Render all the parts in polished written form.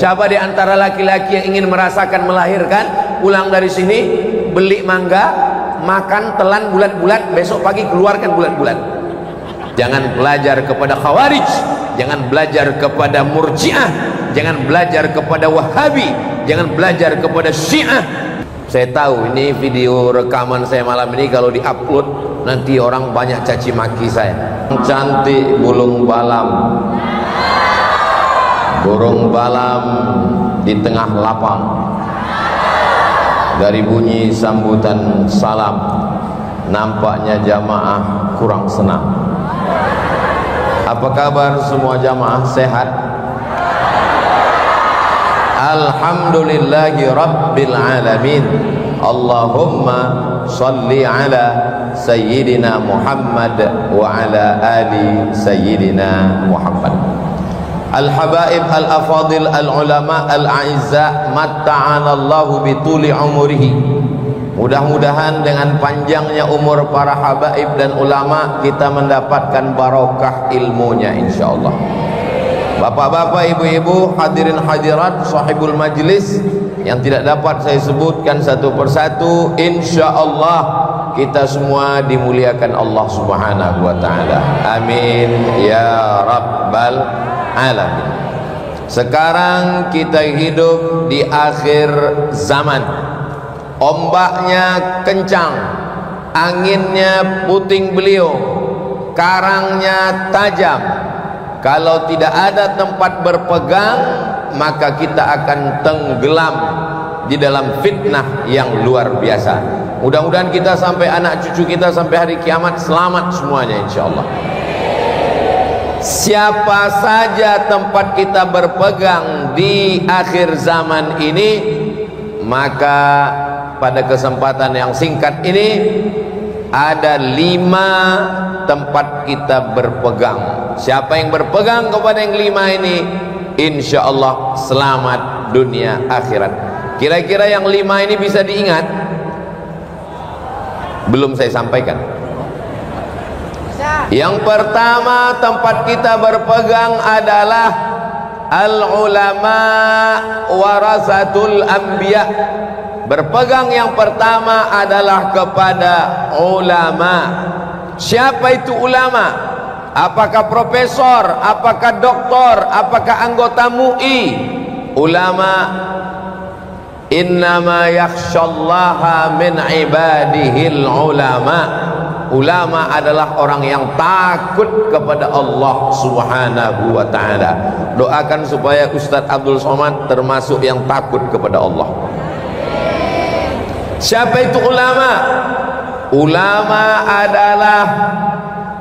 Siapa di antara laki-laki yang ingin merasakan melahirkan, pulang dari sini beli mangga, makan telan bulat-bulat, besok pagi keluarkan bulat-bulat. Jangan belajar kepada Khawarij, jangan belajar kepada Murji'ah, jangan belajar kepada Wahabi, jangan belajar kepada Syiah. Saya tahu ini video rekaman saya malam ini kalau diupload nanti orang banyak caci maki saya. Cantik burung balam, burung balam di tengah lapang. Dari bunyi sambutan salam, nampaknya jamaah kurang senang. Apa kabar semua jamaah, sehat? Alhamdulillahi Rabbil Alamin. Allahumma salli ala Sayyidina Muhammad wa ala ali Sayyidina Muhammad. Al-habaib al-afadil al-ulama al-a'izza matta'anallahu bituli umurihi. Mudah-mudahan dengan panjangnya umur para habaib dan ulama kita mendapatkan barokah ilmunya insyaallah. Bapak-bapak, ibu-ibu, hadirin hadirat, sahibul majlis yang tidak dapat saya sebutkan satu persatu, insyaallah kita semua dimuliakan Allah Subhanahu wa taala. Amin ya rabbal alamin. Sekarang kita hidup di akhir zaman. Ombaknya kencang, anginnya puting beliung, karangnya tajam. Kalau tidak ada tempat berpegang, maka kita akan tenggelam di dalam fitnah yang luar biasa. Mudah-mudahan kita sampai anak cucu kita sampai hari kiamat selamat semuanya insyaallah. Siapa saja tempat kita berpegang di akhir zaman ini, maka pada kesempatan yang singkat ini ada 5 tempat kita berpegang. Siapa yang berpegang kepada yang 5 ini, insya Allah selamat dunia akhirat. Kira-kira yang 5 ini bisa diingat? Belum saya sampaikan. Yang pertama tempat kita berpegang adalah al-ulama warasatul anbiya. Berpegang yang pertama adalah kepada ulama. Siapa itu ulama? Apakah profesor, apakah doktor, apakah anggota MUI? Ulama innama yakhshallaha min ibadihil ulama. Ulama adalah orang yang takut kepada Allah Subhanahu wa taala. Doakan supaya Ustadz Abdul Somad termasuk yang takut kepada Allah. Siapa itu ulama? Ulama adalah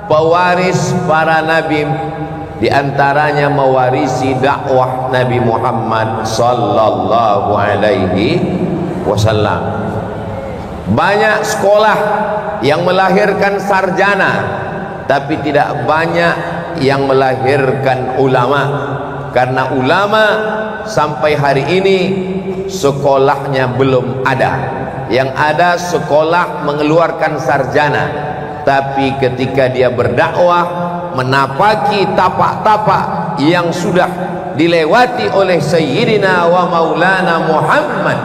pewaris para nabi, di antaranya mewarisi dakwah Nabi Muhammad sallallahu alaihi wasallam. Banyak sekolah yang melahirkan sarjana, tapi tidak banyak yang melahirkan ulama. Karena ulama sampai hari ini sekolahnya belum ada. Yang ada sekolah mengeluarkan sarjana, tapi ketika dia berdakwah menapaki tapak-tapak yang sudah dilewati oleh Sayyidina wa Maulana Muhammad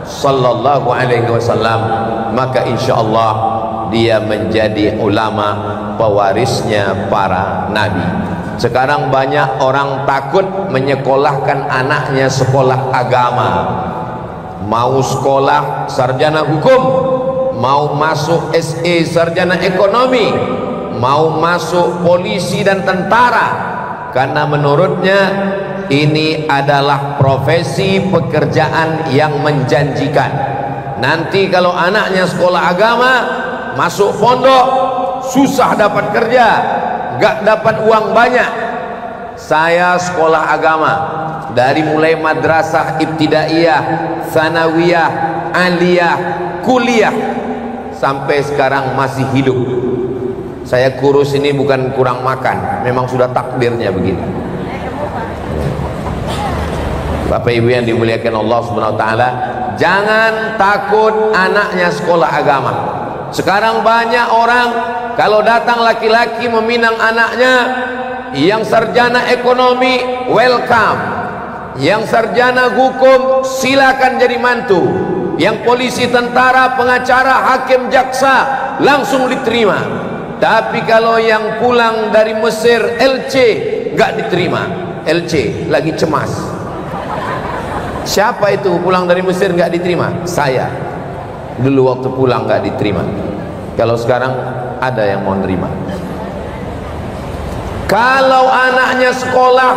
sallallahu alaihi wasallam, maka insyaallah dia menjadi ulama pewarisnya para nabi. Sekarang banyak orang takut menyekolahkan anaknya sekolah agama. Mau sekolah sarjana hukum, mau masuk SE sarjana ekonomi, mau masuk polisi dan tentara, karena menurutnya ini adalah profesi pekerjaan yang menjanjikan. Nanti kalau anaknya sekolah agama, masuk pondok, susah dapat kerja, gak dapat uang banyak. Saya sekolah agama dari mulai madrasah ibtidaiyah, sanawiyah, aliyah, kuliah, sampai sekarang masih hidup. Saya kurus ini bukan kurang makan, memang sudah takdirnya begitu. Bapak Ibu yang dimuliakan Allah Subhanahu wa taala, jangan takut anaknya sekolah agama. Sekarang banyak orang kalau datang laki-laki meminang anaknya yang sarjana ekonomi, welcome. Yang sarjana hukum silakan jadi mantu. Yang polisi, tentara, pengacara, hakim, jaksa langsung diterima. Tapi kalau yang pulang dari Mesir LC nggak diterima. LC lagi cemas. Siapa itu pulang dari Mesir nggak diterima? Saya. Dulu waktu pulang nggak diterima. Kalau sekarang ada yang mau nerima. Kalau anaknya sekolah,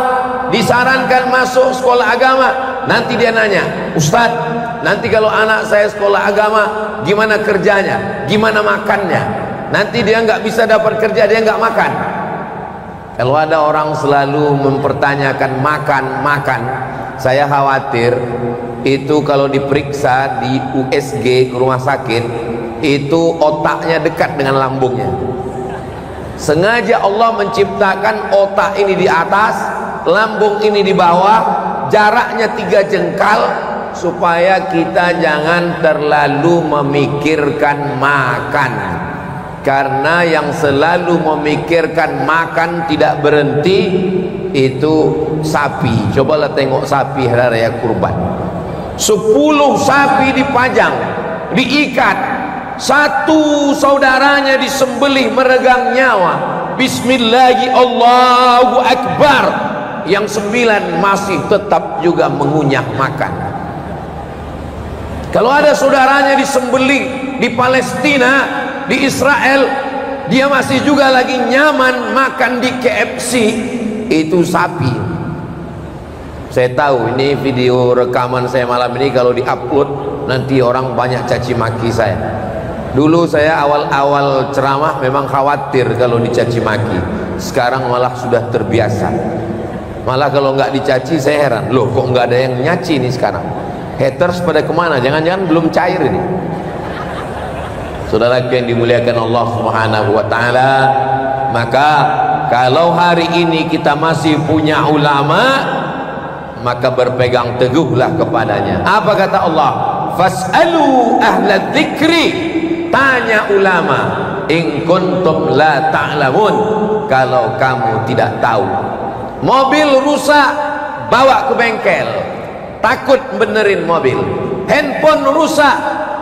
disarankan masuk sekolah agama, nanti dia nanya, Ustadz, nanti kalau anak saya sekolah agama, gimana kerjanya, gimana makannya? Nanti dia nggak bisa dapat kerja, dia nggak makan. Kalau ada orang selalu mempertanyakan makan, saya khawatir itu kalau diperiksa di USG, ke rumah sakit, itu otaknya dekat dengan lambungnya. Sengaja Allah menciptakan otak ini di atas, lambung ini di bawah, jaraknya 3 jengkal, supaya kita jangan terlalu memikirkan makan. Karena yang selalu memikirkan makan tidak berhenti itu sapi. Cobalah tengok sapi hari raya kurban. 10 sapi dipajang, diikat, satu saudaranya disembelih meregang nyawa, bismillahi Allahu Akbar, yang 9 masih tetap juga mengunyah makan. Kalau ada saudaranya disembelih di Palestina, di Israel, dia masih juga lagi nyaman makan di KFC, itu sapi. Saya tahu ini video rekaman saya malam ini kalau diupload nanti orang banyak caci maki saya. Dulu saya awal-awal ceramah memang khawatir kalau dicaci maki. Sekarang malah sudah terbiasa. Malah kalau nggak dicaci saya heran, loh kok nggak ada yang nyaci nih sekarang. Haters pada kemana? Jangan-jangan belum cair ini. Saudara yang dimuliakan Allah Subhanahu wa taala, maka kalau hari ini kita masih punya ulama, maka berpegang teguhlah kepadanya. Apa kata Allah? Fas'alu ahla dzikri, tanya ulama, in kuntum la ta'lamun, kalau kamu tidak tahu. Mobil rusak, bawa ke bengkel, takut benerin mobil. Handphone rusak,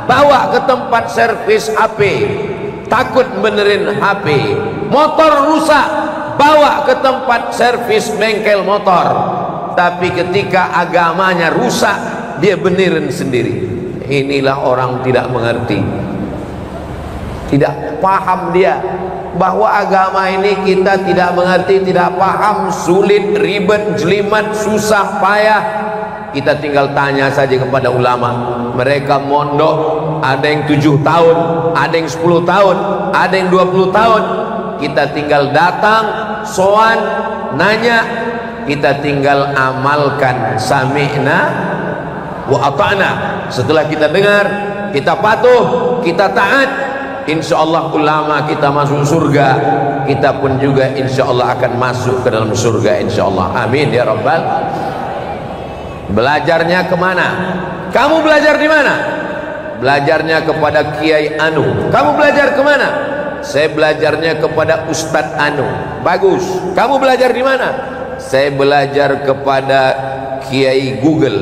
bawa ke tempat servis HP, takut benerin HP. Motor rusak, bawa ke tempat servis bengkel motor. Tapi ketika agamanya rusak, dia benerin sendiri. Inilah orang tidak mengerti, tidak paham dia bahwa agama ini kita tidak mengerti, tidak paham, sulit, ribet, jelimet, susah, payah. Kita tinggal tanya saja kepada ulama. Mereka mondok, ada yang 7 tahun, ada yang 10 tahun, ada yang 20 tahun. Kita tinggal datang, sowan, nanya, kita tinggal amalkan, sami'na wa ata'na. Setelah kita dengar, kita patuh, kita taat, insyaallah ulama kita masuk surga, kita pun juga insyaallah akan masuk ke dalam surga insyaallah. Amin ya rabbal. Belajarnya kemana? Kamu belajar di mana? Belajarnya kepada Kiai Anu. Kamu belajar kemana? Saya belajarnya kepada Ustadz Anu. Bagus. Kamu belajar di mana? Saya belajar kepada Kiai Google.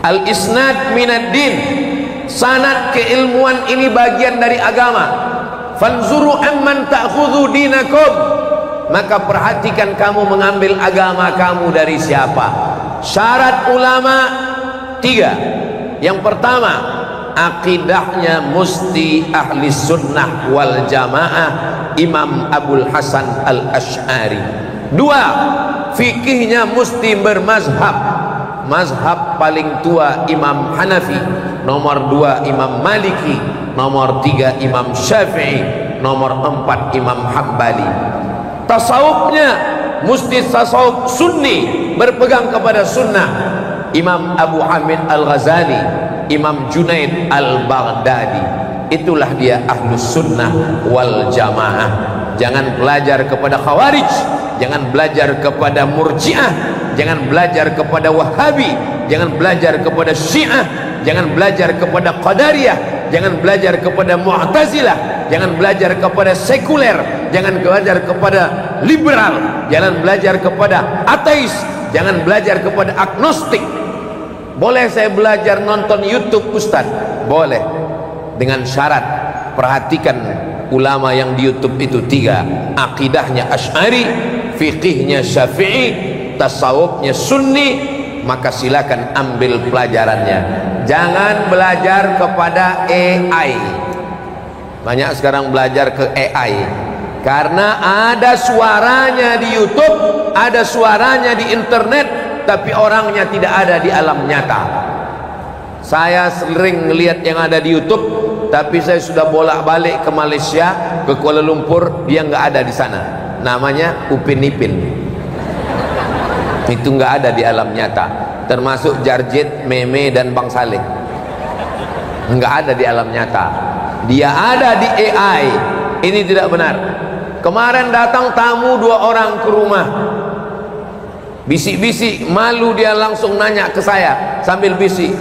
Al-isnad minad din, sanad keilmuan ini bagian dari agama. Fanzuru amman ta'khudhu dinakum, maka perhatikan kamu mengambil agama kamu dari siapa. Syarat ulama 3. Yang pertama, akidahnya mesti ahli sunnah wal jamaah, Imam Abul Hasan al-Ash'ari. 2, fikihnya mesti bermazhab. Mazhab paling tua Imam Hanafi, nomor 2 Imam Maliki, nomor 3 Imam Syafi'i, nomor 4 Imam Hambali. Tasawufnya mesti tasawuf sunni, berpegang kepada sunnah. Imam Abu Hamid Al-Ghazali, Imam Junaid Al-Baghdadi, itulah dia ahlus sunnah wal jamaah. Jangan belajar kepada khawarij, jangan belajar kepada murji'ah, jangan belajar kepada wahabi, jangan belajar kepada syiah, jangan belajar kepada qadariyah, jangan belajar kepada mu'tazilah, jangan belajar kepada sekuler, jangan belajar kepada liberal, jangan belajar kepada ateis, Jangan belajar kepada agnostik. Boleh saya belajar nonton YouTube Ustaz? Boleh, dengan syarat perhatikan ulama yang di YouTube itu 3: akidahnya Asy'ari, fikihnya Syafi'i, tasawufnya Sunni. Maka silakan ambil pelajarannya. Jangan belajar kepada AI. Banyak sekarang belajar ke AI karena ada suaranya di YouTube, ada suaranya di internet, tapi orangnya tidak ada di alam nyata. Saya sering lihat yang ada di YouTube, tapi saya sudah bolak-balik ke Malaysia, ke Kuala Lumpur, dia nggak ada di sana. Namanya Upin Ipin. Itu nggak ada di alam nyata. Termasuk Jarjit, Meme, dan Bang Saleh. Nggak ada di alam nyata. Dia ada di AI. Ini tidak benar. Kemarin datang tamu 2 orang ke rumah, bisik-bisik, malu dia langsung nanya ke saya sambil bisik,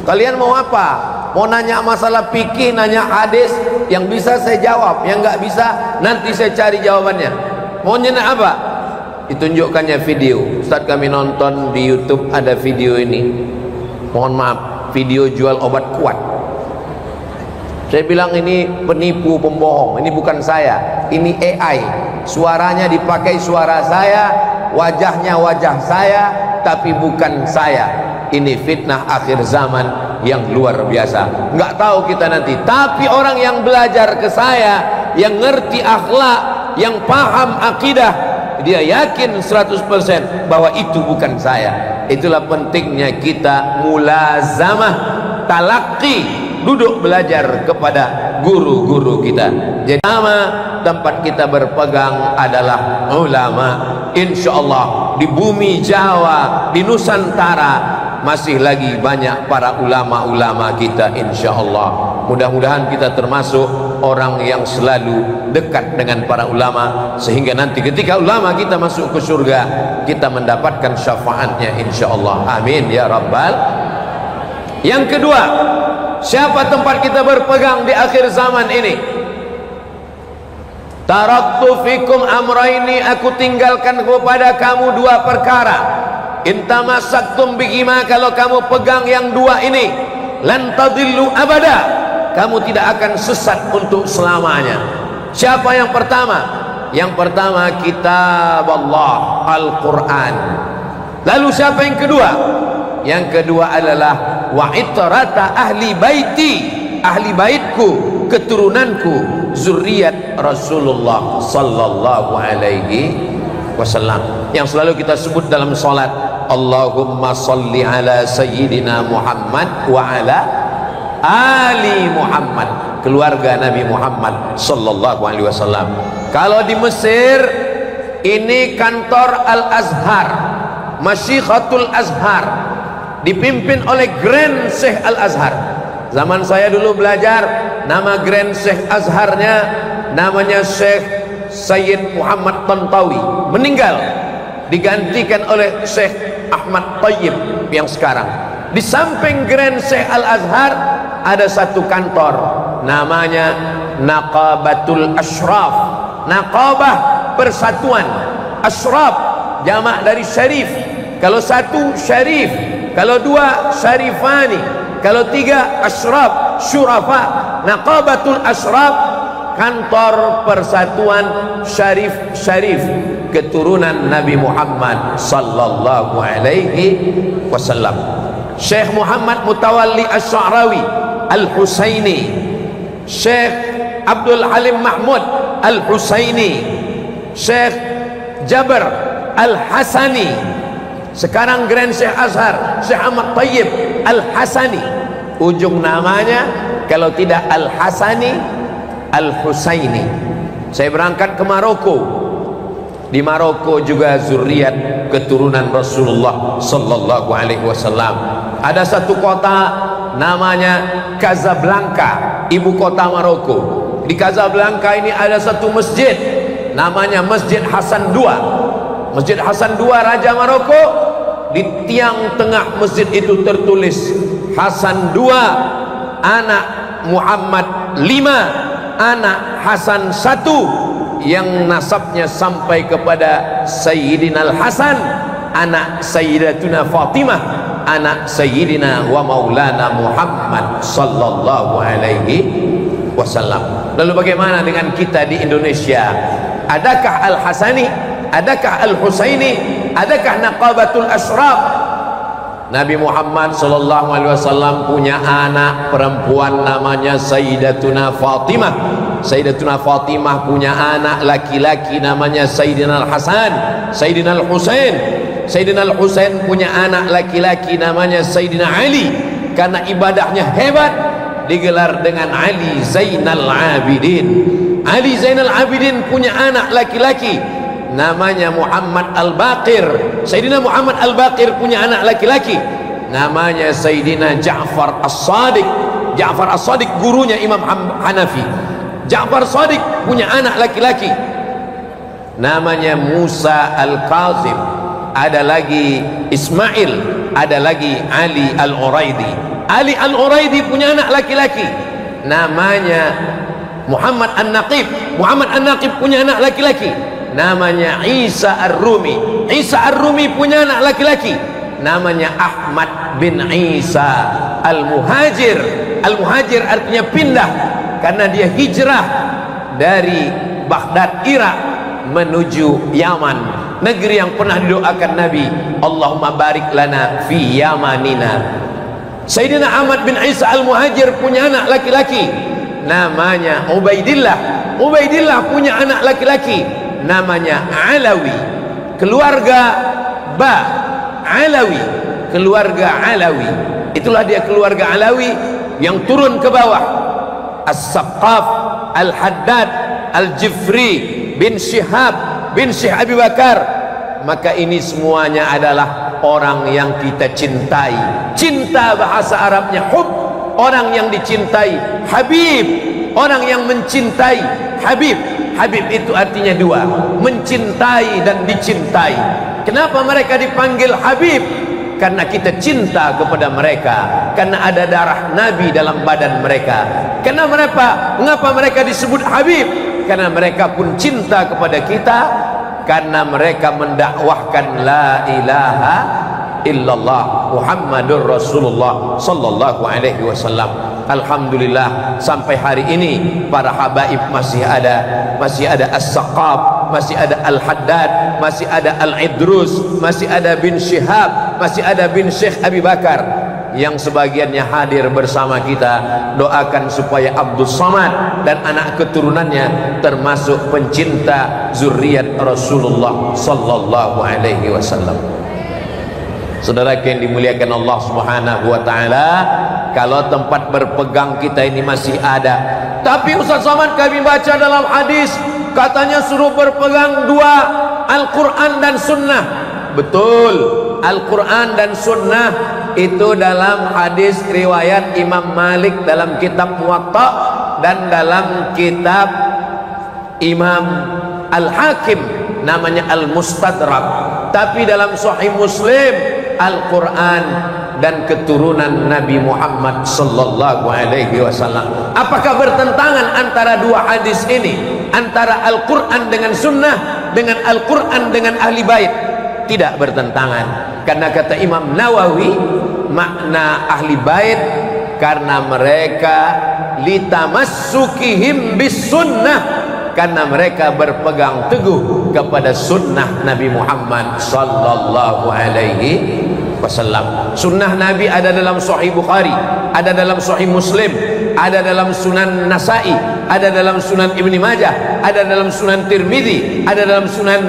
kalian mau apa? Mau nanya masalah fikih, nanya hadis? Yang bisa saya jawab, yang nggak bisa nanti saya cari jawabannya. Mau nanya apa? Ditunjukkannya video. Ustaz, kami nonton di YouTube ada video ini, mohon maaf, video jual obat kuat. Saya bilang ini penipu, pembohong, ini bukan saya, ini AI. Suaranya dipakai suara saya, wajahnya wajah saya, tapi bukan saya. Ini fitnah akhir zaman yang luar biasa. Nggak tahu kita nanti, tapi orang yang belajar ke saya, yang ngerti akhlak, yang paham akidah, dia yakin 100% bahwa itu bukan saya. Itulah pentingnya kita mulazamah, talaqi, duduk belajar kepada guru-guru kita. Jadi tempat kita berpegang adalah ulama. Insyaallah di bumi Jawa, di Nusantara masih lagi banyak para ulama-ulama kita, insyaallah. Mudah-mudahan kita termasuk orang yang selalu dekat dengan para ulama, sehingga nanti ketika ulama kita masuk ke surga, kita mendapatkan syafaatnya, insyaallah. Amin ya rabbal. Yang kedua, siapa tempat kita berpegang di akhir zaman ini? Taraktu fikum amraini, aku tinggalkan kepada kamu 2 perkara. Intamasaktum bihima, kalau kamu pegang yang 2 ini, lan tadillu abada, kamu tidak akan sesat untuk selamanya. Siapa yang pertama? Yang pertama kitab Allah, Al-Quran. Lalu siapa yang kedua? Yang kedua adalah wa itrata ahli baiti, ahli baitku, keturunanku, zuriat Rasulullah sallallahu alaihi wasallam, yang selalu kita sebut dalam salat, Allahumma salli ala sayyidina Muhammad wa ala ali Muhammad, keluarga Nabi Muhammad sallallahu alaihi wasallam. Kalau di Mesir ini kantor Al-Azhar, Masyikhatul Azhar, dipimpin oleh Grand Syekh Al-Azhar. Zaman saya dulu belajar, nama Grand Syekh Azharnya namanya Syekh Sayyid Muhammad Tantawi, meninggal, digantikan oleh Syekh Ahmad Tayyib yang sekarang. Di samping Grand Syekh Al-Azhar ada satu kantor namanya Naqabatul Ashraf. Naqabah, persatuan, Ashraf jamak dari syarif. Kalau satu syarif, kalau 2 syarifani, kalau 3 ashraf, syurafa. Naqabatul ashraf, kantor persatuan syarif-syarif keturunan Nabi Muhammad sallallahu alaihi wasallam. Syekh Muhammad Mutawalli Asy-Sya'rawi Al-Husaini, Syekh Abdul Halim Mahmud Al-Husaini, Syekh Jabir Al-Hasani, sekarang Grand Syekh Azhar Syekh Ahmad Tayyib Al-Hasani. Ujung namanya kalau tidak Al-Hasani, Al-Husaini. Saya berangkat ke Maroko. Di Maroko juga zuriat keturunan Rasulullah sallallahu alaihi wasallam. Ada satu kota namanya Casablanca, ibu kota Maroko. Di Casablanca ini ada satu masjid namanya Masjid Hasan II. Masjid Hasan II Raja Maroko. Di tiang tengah masjid itu tertulis Hasan II, anak Muhammad 5, anak Hasan 1, yang nasabnya sampai kepada Sayyidina Al-Hasan, anak Sayyidatuna Fatimah, anak Sayyidina wa Maulana Muhammad sallallahu alaihi wasallam. Lalu bagaimana dengan kita di Indonesia? Adakah Al-Hasani? Adakah Al-Husaini? Adakah Naqabatul Ashraf? Nabi Muhammad sallallahu alaihi wasallam punya anak perempuan namanya Sayyidatuna Fatimah. Sayyidatuna Fatimah punya anak laki-laki namanya Sayyidina Al-Hasan, Sayyidina Al-Husain. Sayyidina Al-Husain punya anak laki-laki namanya Sayyidina Ali. Karena ibadahnya hebat, digelar dengan Ali Zainal Abidin. Ali Zainal Abidin punya anak laki-laki namanya Muhammad Al-Baqir. Sayyidina Muhammad Al-Baqir punya anak laki-laki namanya Sayyidina Ja'far As-Sadiq. Ja'far As-Sadiq gurunya Imam Hanafi. Ja'far As-Sadiq punya anak laki-laki namanya Musa Al-Kazim. Ada lagi Ismail, ada lagi Ali Al-Uraidi. Ali Al-Uraidi punya anak laki-laki namanya Muhammad An-Naqib. Muhammad An-Naqib punya anak laki-laki namanya Isa Ar-Rumi. Isa Ar-Rumi punya anak laki-laki namanya Ahmad bin Isa Al-Muhajir. Al-Muhajir artinya pindah, karena dia hijrah dari Baghdad, Irak menuju Yaman, negeri yang pernah didoakan Nabi, Allahumma barik lana fi Yamanina. Sayyidina Ahmad bin Isa Al-Muhajir punya anak laki-laki namanya Ubaidillah. Ubaidillah punya anak laki-laki namanya Alawi. Keluarga Ba Alawi, keluarga Alawi. Itulah dia keluarga Alawi yang turun ke bawah. As-Saqqaf, Al-Haddad, Al-Jifri bin Syihab bin Syekh Abi Bakar. Maka ini semuanya adalah orang yang kita cintai. Cinta bahasa Arabnya hub. Orang yang dicintai Habib. Orang yang mencintai Habib. Habib itu artinya dua, mencintai dan dicintai. Kenapa mereka dipanggil Habib? Karena kita cinta kepada mereka, karena ada darah Nabi dalam badan mereka. Mengapa mereka disebut Habib? Karena mereka pun cinta kepada kita, karena mereka mendakwahkan la ilaha illallah Muhammadur Rasulullah sallallahu alaihi wasallam. Alhamdulillah sampai hari ini para habaib masih ada As-Saqqab, masih ada Al-Haddad, masih ada Al-Idrus, masih ada bin Syihab, masih ada bin Syekh Abi Bakar, yang sebagiannya hadir bersama kita. Doakan supaya Abdul Samad dan anak keturunannya termasuk pencinta zuriat Rasulullah sallallahu alaihi wasallam. Saudara yang dimuliakan Allah Subhanahu wa taala, kalau tempat berpegang kita ini masih ada, tapi Ustaz Somad kami baca dalam hadis katanya suruh berpegang dua, Al-Quran dan Sunnah. Betul, Al-Quran dan Sunnah itu dalam hadis riwayat Imam Malik dalam kitab Muwatta dan dalam kitab Imam Al-Hakim namanya Al-Mustadrak. Tapi dalam Sahih Muslim Al-Quran dan keturunan Nabi Muhammad sallallahu alaihi wasallam. Apakah bertentangan antara dua hadis ini, antara Al-Quran dengan Sunnah, dengan Al-Quran dengan Ahli Bait? Tidak bertentangan, karena kata Imam Nawawi, makna Ahli Bait karena mereka litamassukihim bis sunnah, karena mereka berpegang teguh kepada sunnah Nabi Muhammad sallallahu alaihi wasallam. Sunnah Nabi ada dalam Sahih Bukhari, ada dalam Sahih Muslim, ada dalam Sunan Nasai, ada dalam Sunan Ibni Majah, ada dalam Sunan Tirmidzi, ada dalam Sunan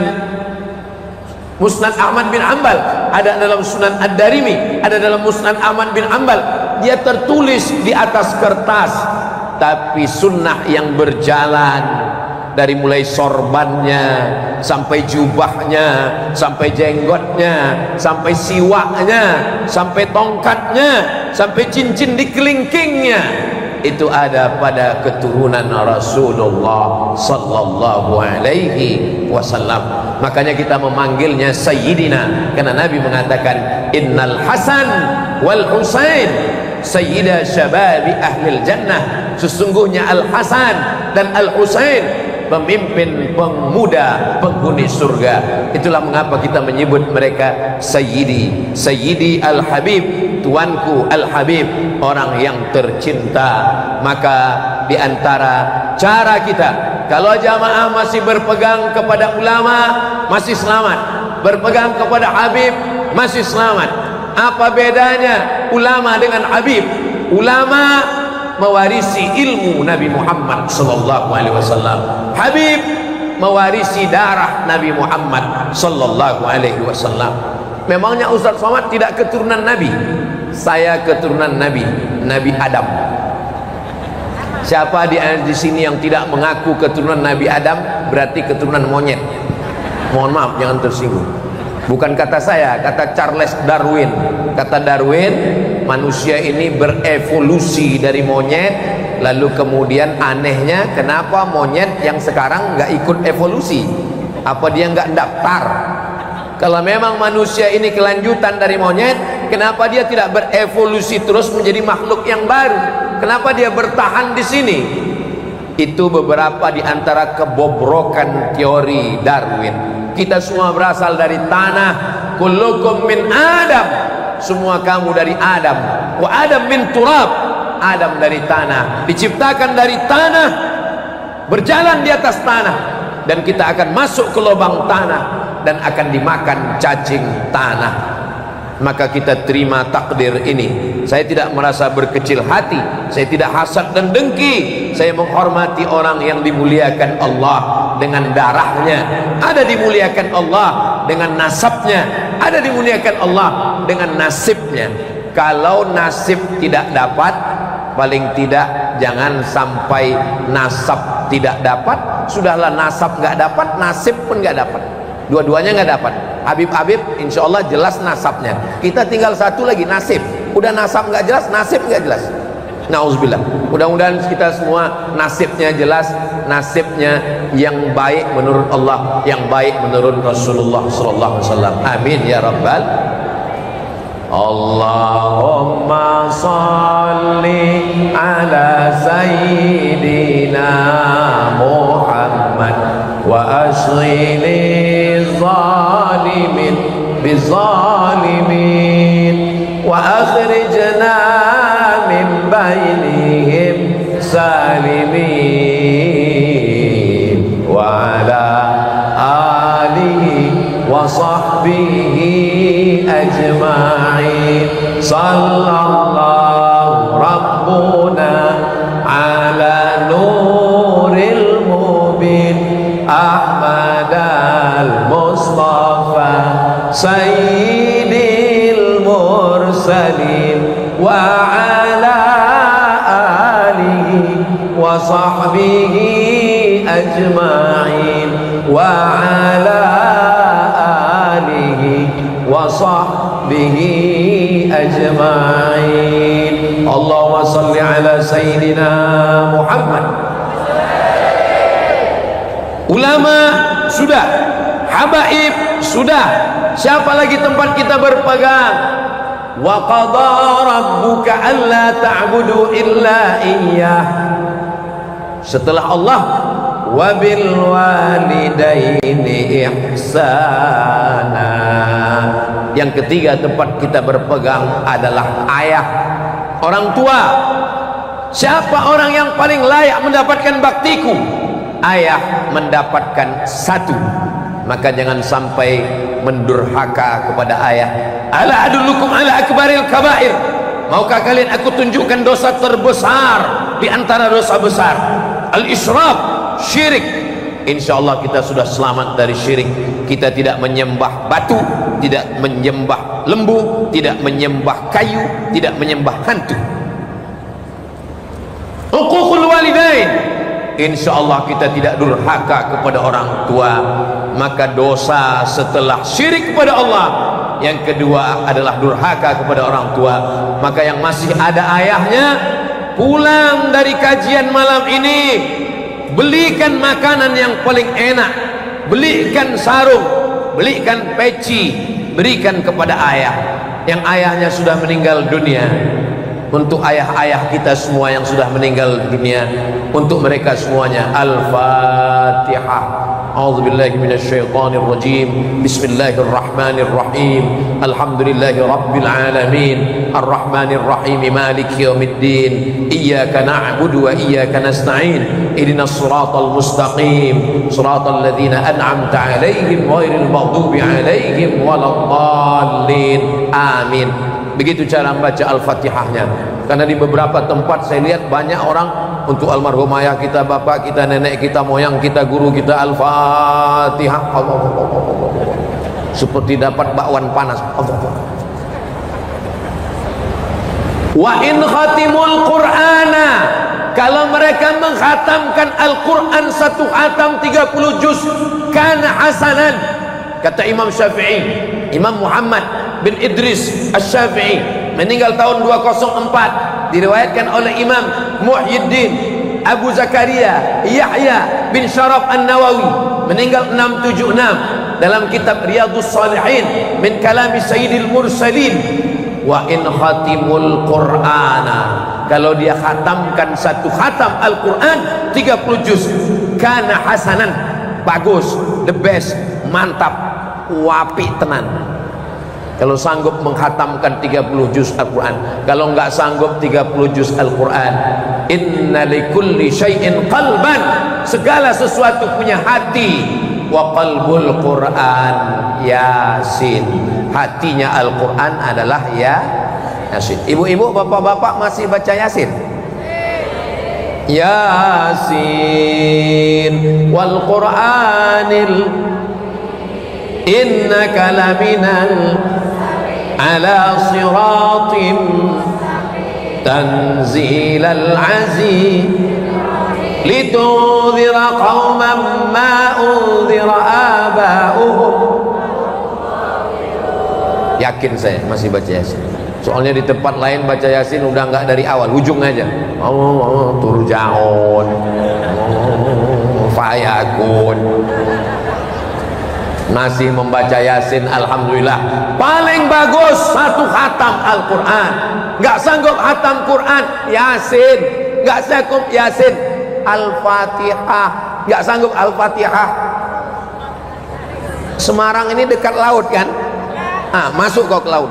Musnad Ahmad bin Hanbal, ada dalam Sunan Ad-Darimi, ada dalam Musnad Ahmad bin Hanbal. Dia tertulis di atas kertas, tapi sunnah yang berjalan dari mulai sorbannya sampai jubahnya, sampai jenggotnya, sampai siwaknya, sampai tongkatnya, sampai cincin di kelingkingnya, itu ada pada keturunan Rasulullah sallallahu alaihi wasallam. Makanya kita memanggilnya Sayyidina, karena Nabi mengatakan Innal Hasan wal Husain sayyida syababi ahlil jannah. Sesungguhnya Al Hasan dan Al Husain pemimpin pemuda penghuni surga. Itulah mengapa kita menyebut mereka Sayyidi, Sayyidi Al-Habib, tuanku Al-Habib, orang yang tercinta. Maka di antara cara kita, kalau jamaah masih berpegang kepada ulama, masih selamat. Berpegang kepada Habib, masih selamat. Apa bedanya ulama dengan Habib? Ulama mewarisi ilmu Nabi Muhammad sallallahu alaihi wasallam. Habib mewarisi darah Nabi Muhammad sallallahu alaihi wasallam. Memangnya Ustaz Somad tidak keturunan Nabi? Saya keturunan Nabi, Nabi Adam. Siapa di sini yang tidak mengaku keturunan Nabi Adam berarti keturunan monyet. Mohon maaf, jangan tersinggung. Bukan kata saya, kata Charles Darwin. Kata Darwin, manusia ini berevolusi dari monyet. Lalu kemudian anehnya, kenapa monyet yang sekarang nggak ikut evolusi? Apa dia nggak daftar? Kalau memang manusia ini kelanjutan dari monyet, kenapa dia tidak berevolusi terus menjadi makhluk yang baru? Kenapa dia bertahan di sini? Itu beberapa di antara kebobrokan teori Darwin. Kita semua berasal dari tanah. Kullukum min Adam, semua kamu dari Adam. Wa Adam min turab, Adam dari tanah, diciptakan dari tanah, berjalan di atas tanah, dan kita akan masuk ke lubang tanah dan akan dimakan cacing tanah. Maka kita terima takdir ini. Saya tidak merasa berkecil hati, saya tidak hasad dan dengki. Saya menghormati orang yang dimuliakan Allah dengan darahnya, ada dimuliakan Allah dengan nasabnya, ada dimuliakan Allah dengan nasibnya. Kalau nasib tidak dapat, paling tidak jangan sampai nasab tidak dapat. Sudahlah nasab nggak dapat, nasib pun nggak dapat, dua-duanya nggak dapat. Habib-habib insya Allah jelas nasabnya, kita tinggal satu lagi nasib. Udah nasab nggak jelas, nasib nggak jelas. Nauzubillah. Mudah-mudahan kita semua nasibnya jelas, nasibnya yang baik menurut Allah, yang baik menurut Rasulullah sallallahu alaihi wasallam. Amin ya rabbal. Allahumma salli ala sayyidina Muhammad wa asghili zalimin bizalimin wa akhrijna min bainihim salimin wa ala alihi wa sahbihi ajma'in. Sallallahu rabbuna ala nuril mubin Ahmad al-Mustafa sayyidil mursalin wa ala alihi wa sahbihi ajma'in wa ala alihi wa sahbihi ajma'in. Allahumma salli ala sayyidina Muhammad. Ulama sudah, habaib sudah, siapa lagi tempat kita berpegang? Wa qadha rabbuka alla ta'budu illa iyyah. Setelah Allah, wa bil walidaini ihsana. Yang ketiga tempat kita berpegang adalah ayah, orang tua. Siapa orang yang paling layak mendapatkan baktiku? Ayah mendapatkan satu. Maka jangan sampai mendurhaka kepada ayah. Ala adullukum ala akbaril kabair. Maukah kalian aku tunjukkan dosa terbesar di antara dosa besar? Al-israf, syirik. Insyaallah kita sudah selamat dari syirik. Kita tidak menyembah batu, tidak menyembah lembu, tidak menyembah kayu, tidak menyembah hantu. Uququl walidain, insyaallah kita tidak durhaka kepada orang tua. Maka dosa setelah syirik kepada Allah yang kedua adalah durhaka kepada orang tua. Maka yang masih ada ayahnya, pulang dari kajian malam ini, belikan makanan yang paling enak, belikan sarung, belikan peci, berikan kepada ayah yang ayahnya sudah meninggal dunia. untuk ayah-ayah kita semua yang sudah meninggal dunia, untuk mereka semuanya. Al-Fatihah. A'udzubillahi minasyaitonir rajim. Bismillahirrahmanirrahim. Alhamdulillahi rabbil alamin. Arrahmanir rahim. Maliki yaumiddin. Iyyaka na'budu wa iyyaka nasta'in. Ihdinas siratal mustaqim. Siratal ladzina an'amta 'alaihim ghairil maghdubi 'alaihim waladdallin. Amin. Begitu cara membaca Al-Fatihahnya. Karena di beberapa tempat saya lihat banyak orang untuk almarhum ayah kita, bapak kita, nenek kita, moyang kita, guru kita, Al-Fatihah. Seperti dapat bakwan panas. Wa in khatimul Qur'ana, kalau mereka menghatamkan Al-Quran satu khatam 30 juz, kana hasanan. Kata Imam Syafi'i, Imam Muhammad bin Idris Asy-Syafi'i meninggal tahun 204, diriwayatkan oleh Imam Muhyiddin Abu Zakaria Yahya bin Syaraf An-Nawawi meninggal 676 dalam kitab Riyadhus Shalihin min kalami Sayyidil Mursalin. Wa in khatimul Qur'ana, kalau dia khatamkan satu khatam Al-Quran 30 juz, kana hasanan, bagus, the best, mantap, wapi tenan. Kalau sanggup menghatamkan 30 juz Al-Quran. Kalau enggak sanggup 30 juz Al-Quran, inna likulli syai'in qalban, segala sesuatu punya hati. Wa qalbul Quran Yasin, hatinya Al-Quran adalah Yasin. Ibu-ibu, bapak-bapak masih baca Yasin? Yasin wal Qur'anil innaka laminal ala siratim tanzilal aziz litudhira qauman ma udhira aba'uhum. Yakin saya masih baca Yasin. Soalnya di tempat lain baca Yasin udah enggak dari awal, ujung aja. Turjaun, fayakun. Masih membaca Yasin, alhamdulillah. Paling bagus satu khatam Al-Quran. Nggak sanggup khatam Quran, Yasin. Nggak sanggup Yasin, Al-Fatihah. Nggak sanggup Al-Fatihah. Semarang ini dekat laut kan? Masuk kau ke laut.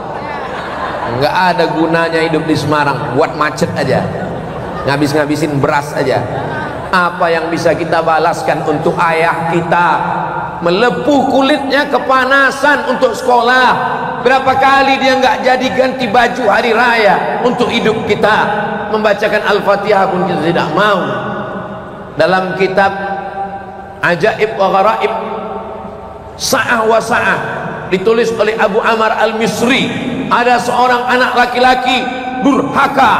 Nggak ada gunanya hidup di Semarang, buat macet aja, ngabis-ngabisin beras aja. Apa yang bisa kita balaskan untuk ayah kita? Melepuh kulitnya kepanasan untuk sekolah. Berapa kali dia nggak jadi ganti baju hari raya untuk hidup kita. Membacakan Al-Fatihah pun kita tidak mau. Dalam kitab Ajaib wa Gharaib Sa'ah wa Sa'ah, ditulis oleh Abu Amr Al-Misri, ada seorang anak laki-laki durhaka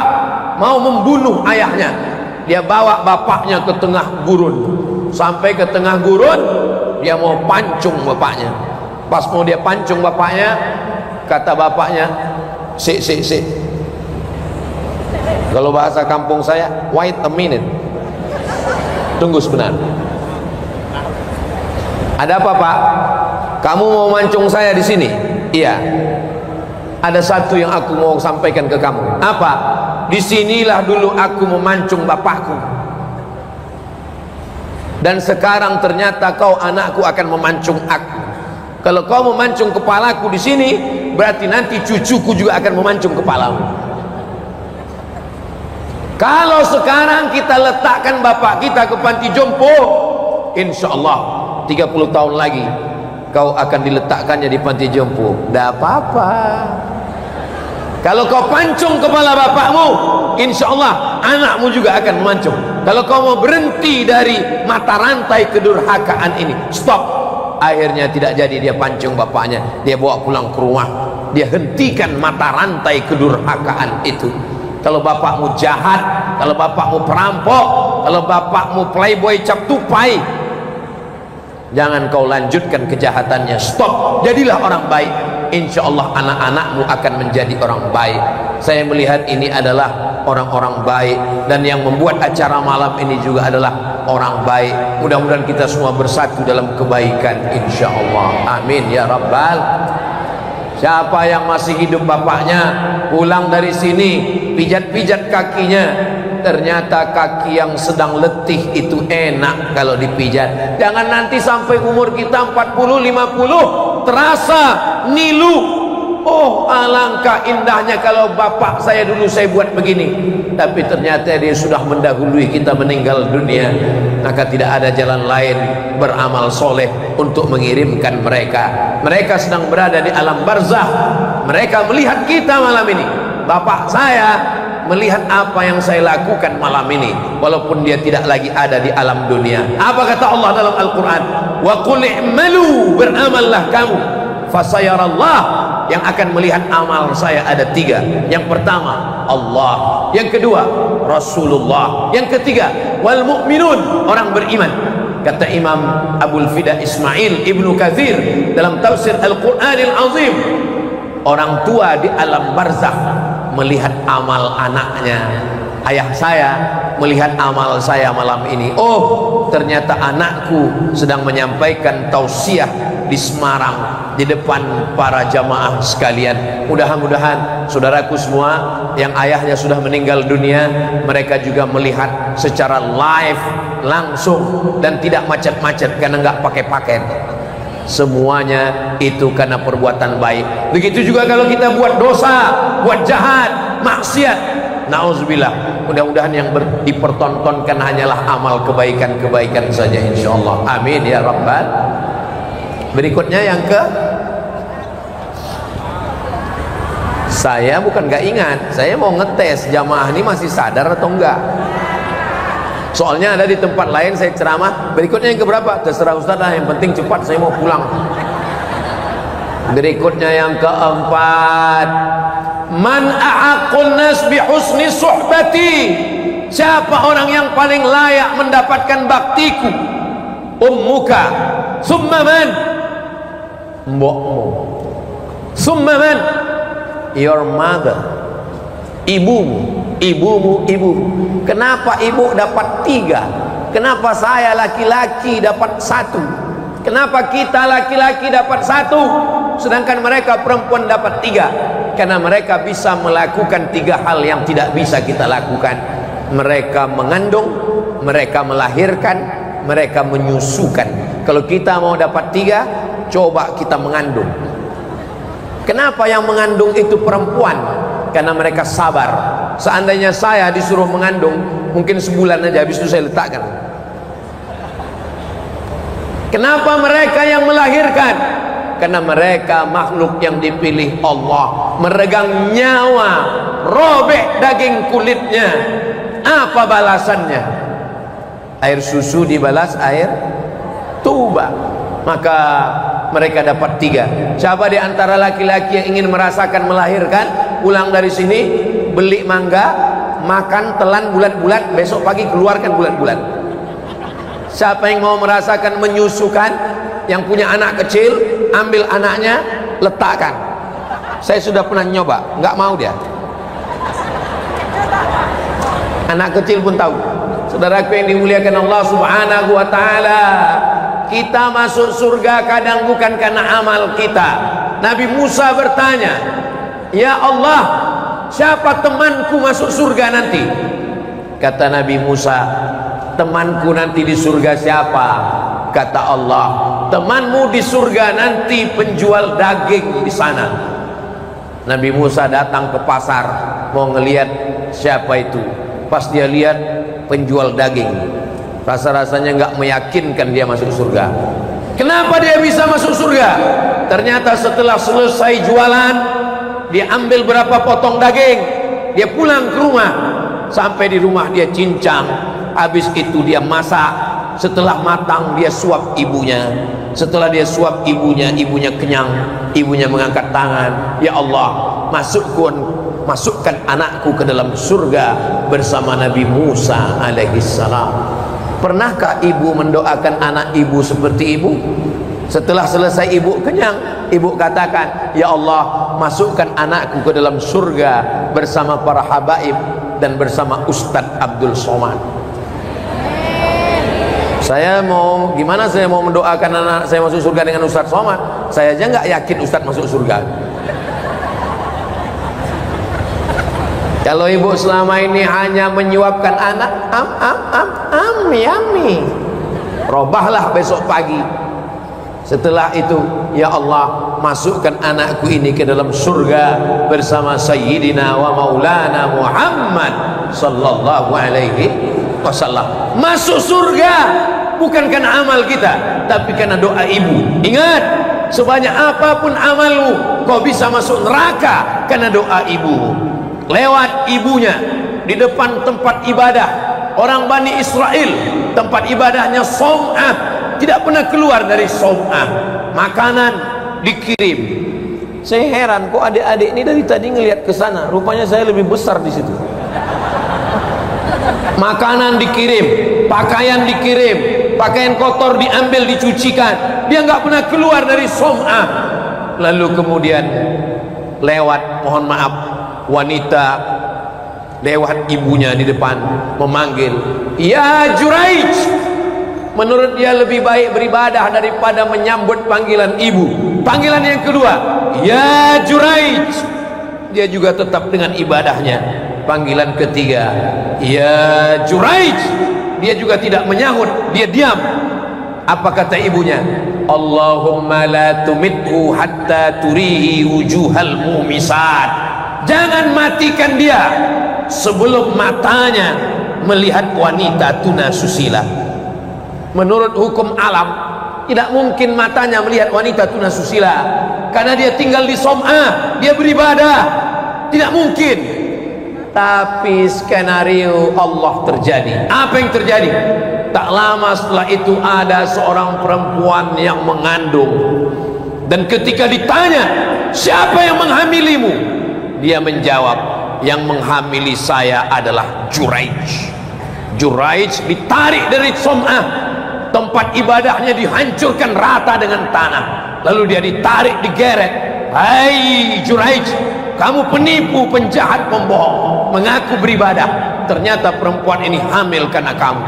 mau membunuh ayahnya. Dia bawa bapaknya ke tengah gurun. Sampai ke tengah gurun, dia mau pancung bapaknya. Pas mau dia pancung bapaknya, kata bapaknya, "Sik. Kalau bahasa kampung saya, wait a minute. Tunggu sebentar." "Ada apa, Pak? Kamu mau mancung saya di sini?" "Iya. Ada satu yang aku mau sampaikan ke kamu." "Apa?" "Disinilah dulu aku memancung bapakku. Dan sekarang ternyata kau anakku akan memancung aku. Kalau kau memancung kepalaku di sini, berarti nanti cucuku juga akan memancung kepalamu. Kalau sekarang kita letakkan bapak kita ke panti jompo, insya Allah 30 tahun lagi kau akan diletakkannya di panti jompo. Tidak apa-apa. Kalau kau pancung kepala bapakmu, insya Allah anakmu juga akan memancung. Kalau kau mau berhenti dari mata rantai kedurhakaan ini, stop." Akhirnya tidak jadi, dia pancung bapaknya, dia bawa pulang ke rumah, dia hentikan mata rantai kedurhakaan itu. Kalau bapakmu jahat, kalau bapakmu perampok, kalau bapakmu playboy cap tupai, jangan kau lanjutkan kejahatannya, stop, jadilah orang baik. Insya Allah anak-anakmu akan menjadi orang baik. Saya melihat ini adalah orang-orang baik, dan yang membuat acara malam ini juga adalah orang baik. Mudah-mudahan kita semua bersatu dalam kebaikan, insya Allah. Amin ya rabbal. Siapa yang masih hidup bapaknya, pulang dari sini, pijat-pijat kakinya, ternyata kaki yang sedang letih itu enak kalau dipijat. Jangan nanti sampai umur kita 40, 50 terasa nilu. Oh, alangkah indahnya kalau bapak saya dulu saya buat begini, tapi ternyata dia sudah mendahului kita meninggal dunia. Maka tidak ada jalan lain beramal soleh untuk mengirimkan mereka. Mereka sedang berada di alam barzah. Mereka melihat kita malam ini. Bapak saya melihat apa yang saya lakukan malam ini, walaupun dia tidak lagi ada di alam dunia. Apa kata Allah dalam Al-Quran? Wa qul i'malu, beramallah kamu, fasayarallah. Yang akan melihat amal saya ada 3. Yang pertama Allah, yang kedua Rasulullah, yang ketiga wal mu'minun, orang beriman. Kata Imam Abul Fida Ismail Ibnu Katsir dalam tafsir Al-Qur'anil Azim, orang tua di alam barzakh melihat amal anaknya. Ayah saya melihat amal saya malam ini. Oh, ternyata anakku sedang menyampaikan tausiah di Semarang di depan para jamaah sekalian. Mudah-mudahan saudaraku semua yang ayahnya sudah meninggal dunia, mereka juga melihat secara live langsung dan tidak macet-macet karena nggak pakai paket. Semuanya itu karena perbuatan baik. Begitu juga kalau kita buat dosa, buat jahat, maksiat, na'udzubillah, mudah-mudahan yang dipertontonkan hanyalah amal kebaikan-kebaikan saja, insyaallah. Amin ya rabbal. Berikutnya yang ke, saya bukan gak ingat, saya mau ngetes jamaah ini masih sadar atau enggak. Soalnya ada di tempat lain saya ceramah. Berikutnya yang keberapa? Terserah Ustaz lah, yang penting cepat, saya mau pulang. Berikutnya yang keempat, man a'aqun nas bi husni suhbati, siapa orang yang paling layak mendapatkan baktiku? Ummuka, summa man? Mbokmu. Summa man? Your mother. Ibumu. Ibumu. Kenapa ibu dapat 3? Kenapa saya laki-laki dapat 1? Kenapa kita laki-laki dapat 1 sedangkan mereka perempuan dapat 3? Karena mereka bisa melakukan 3 hal yang tidak bisa kita lakukan. Mereka mengandung, mereka melahirkan, mereka menyusukan. Kalau kita mau dapat 3, coba kita mengandung. Kenapa yang mengandung itu perempuan? Karena mereka sabar. Seandainya saya disuruh mengandung, mungkin sebulan aja, habis itu saya letakkan. Kenapa mereka yang melahirkan? Karena mereka makhluk yang dipilih Allah, meregang nyawa, robek daging kulitnya. Apa balasannya? Air susu dibalas air tuba. Maka mereka dapat 3. Siapa di antara laki-laki yang ingin merasakan melahirkan, pulang dari sini, beli mangga, makan, telan bulat-bulat, besok pagi keluarkan bulat-bulat. Siapa yang mau merasakan menyusukan, yang punya anak kecil, ambil anaknya, letakkan. Saya sudah pernah nyoba, nggak mau dia. Anak kecil pun tahu. Saudaraku yang dimuliakan Allah Subhanahu wa ta'ala, kita masuk surga kadang bukan karena amal kita. Nabi Musa bertanya, ya Allah, siapa temanku masuk surga nanti? Kata Nabi Musa, temanku nanti di surga siapa? Kata Allah, temanmu di surga nanti penjual daging di sana. Nabi Musa datang ke pasar mau ngelihat siapa itu. Pas dia lihat penjual daging, rasa-rasanya nggak meyakinkan dia masuk surga. Kenapa dia bisa masuk surga? Ternyata setelah selesai jualan, dia ambil berapa potong daging, dia pulang ke rumah. Sampai di rumah dia cincang, habis itu dia masak. Setelah matang dia suap ibunya. Setelah dia suap ibunya, ibunya kenyang. Ibunya mengangkat tangan, ya Allah, masukkan anakku ke dalam surga bersama Nabi Musa alaihissalam. Pernahkah ibu mendoakan anak ibu seperti ibu? Setelah selesai ibu kenyang, ibu katakan, ya Allah, masukkan anakku ke dalam surga bersama para habaib dan bersama Ustadz Abdul Somad. Saya mau, gimana saya mau mendoakan anak saya masuk surga dengan Ustadz Somad? Saya aja nggak yakin Ustadz masuk surga. Kalau ibu selama ini hanya menyuapkan anak, yummy, robahlah besok pagi. Setelah itu, ya Allah, masukkan anakku ini ke dalam surga bersama Sayyidina wa Maulana Muhammad sallallahu alaihi wasallam. Masuk surga bukan karena amal kita, tapi karena doa ibu. Ingat, sebanyak apapun amalmu, kau bisa masuk neraka karena doa ibu. Lewat ibunya di depan tempat ibadah orang Bani Israel, tempat ibadahnya Som'ah, tidak pernah keluar dari Som'ah. Makanan dikirim. Saya heran, kok adik-adik ini dari tadi ngelihat ke sana, rupanya saya lebih besar di situ. Makanan dikirim, pakaian dikirim, pakaian kotor diambil dicucikan. Dia nggak pernah keluar dari Som'ah. Lalu kemudian lewat, mohon maaf, wanita lewat ibunya di depan memanggil, ya Juraij. Menurut dia lebih baik beribadah daripada menyambut panggilan ibu. Panggilan yang kedua, ya Juraij. Dia juga tetap dengan ibadahnya. Panggilan ketiga, ya Juraij. Dia juga tidak menyahut, dia diam. Apa kata ibunya? Allahumma la tumithu hatta turihi wujuhal mumisat. Jangan matikan dia sebelum matanya melihat wanita tuna susila. Menurut hukum alam, tidak mungkin matanya melihat wanita tuna susila, karena dia tinggal di Som'ah, dia beribadah, tidak mungkin. Tapi skenario Allah terjadi. Apa yang terjadi? Tak lama setelah itu ada seorang perempuan yang mengandung, dan ketika ditanya, siapa yang menghamilimu? Dia menjawab, yang menghamili saya adalah Juraij. Juraij ditarik dari Som'ah, tempat ibadahnya dihancurkan rata dengan tanah, lalu dia ditarik, digeret. Hai Juraij, kamu penipu, penjahat, pembohong, mengaku beribadah, ternyata perempuan ini hamil karena kamu.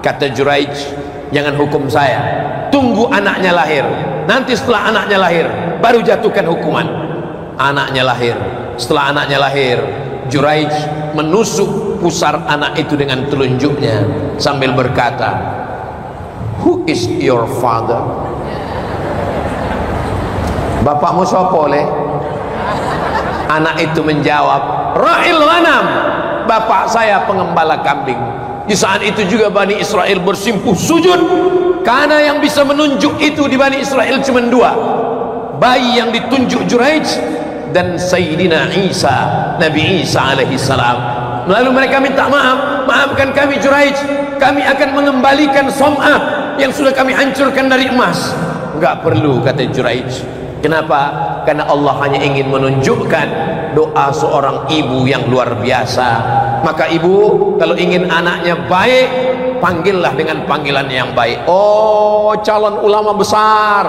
Kata Juraij, jangan hukum saya, tunggu anaknya lahir, nanti setelah anaknya lahir baru jatuhkan hukuman. Anaknya lahir. Setelah anaknya lahir, Juraij menusuk pusar anak itu dengan telunjuknya sambil berkata, who is your father? Bapakmu siapa oleh? Anak itu menjawab, Ra'il Ghanam, bapak saya pengembala kambing. Di saat itu juga Bani Israel bersimpuh sujud, karena yang bisa menunjuk itu di Bani Israel cuma dua, bayi yang ditunjuk Juraij dan Sayyidina Isa, Nabi Isa alaihi salam. Lalu mereka minta maaf, maafkan kami Juraij, kami akan mengembalikan Som'ah yang sudah kami hancurkan dari emas. Enggak perlu, kata Juraij. Kenapa? Karena Allah hanya ingin menunjukkan doa seorang ibu yang luar biasa. Maka ibu kalau ingin anaknya baik, panggillah dengan panggilan yang baik. Oh calon ulama besar,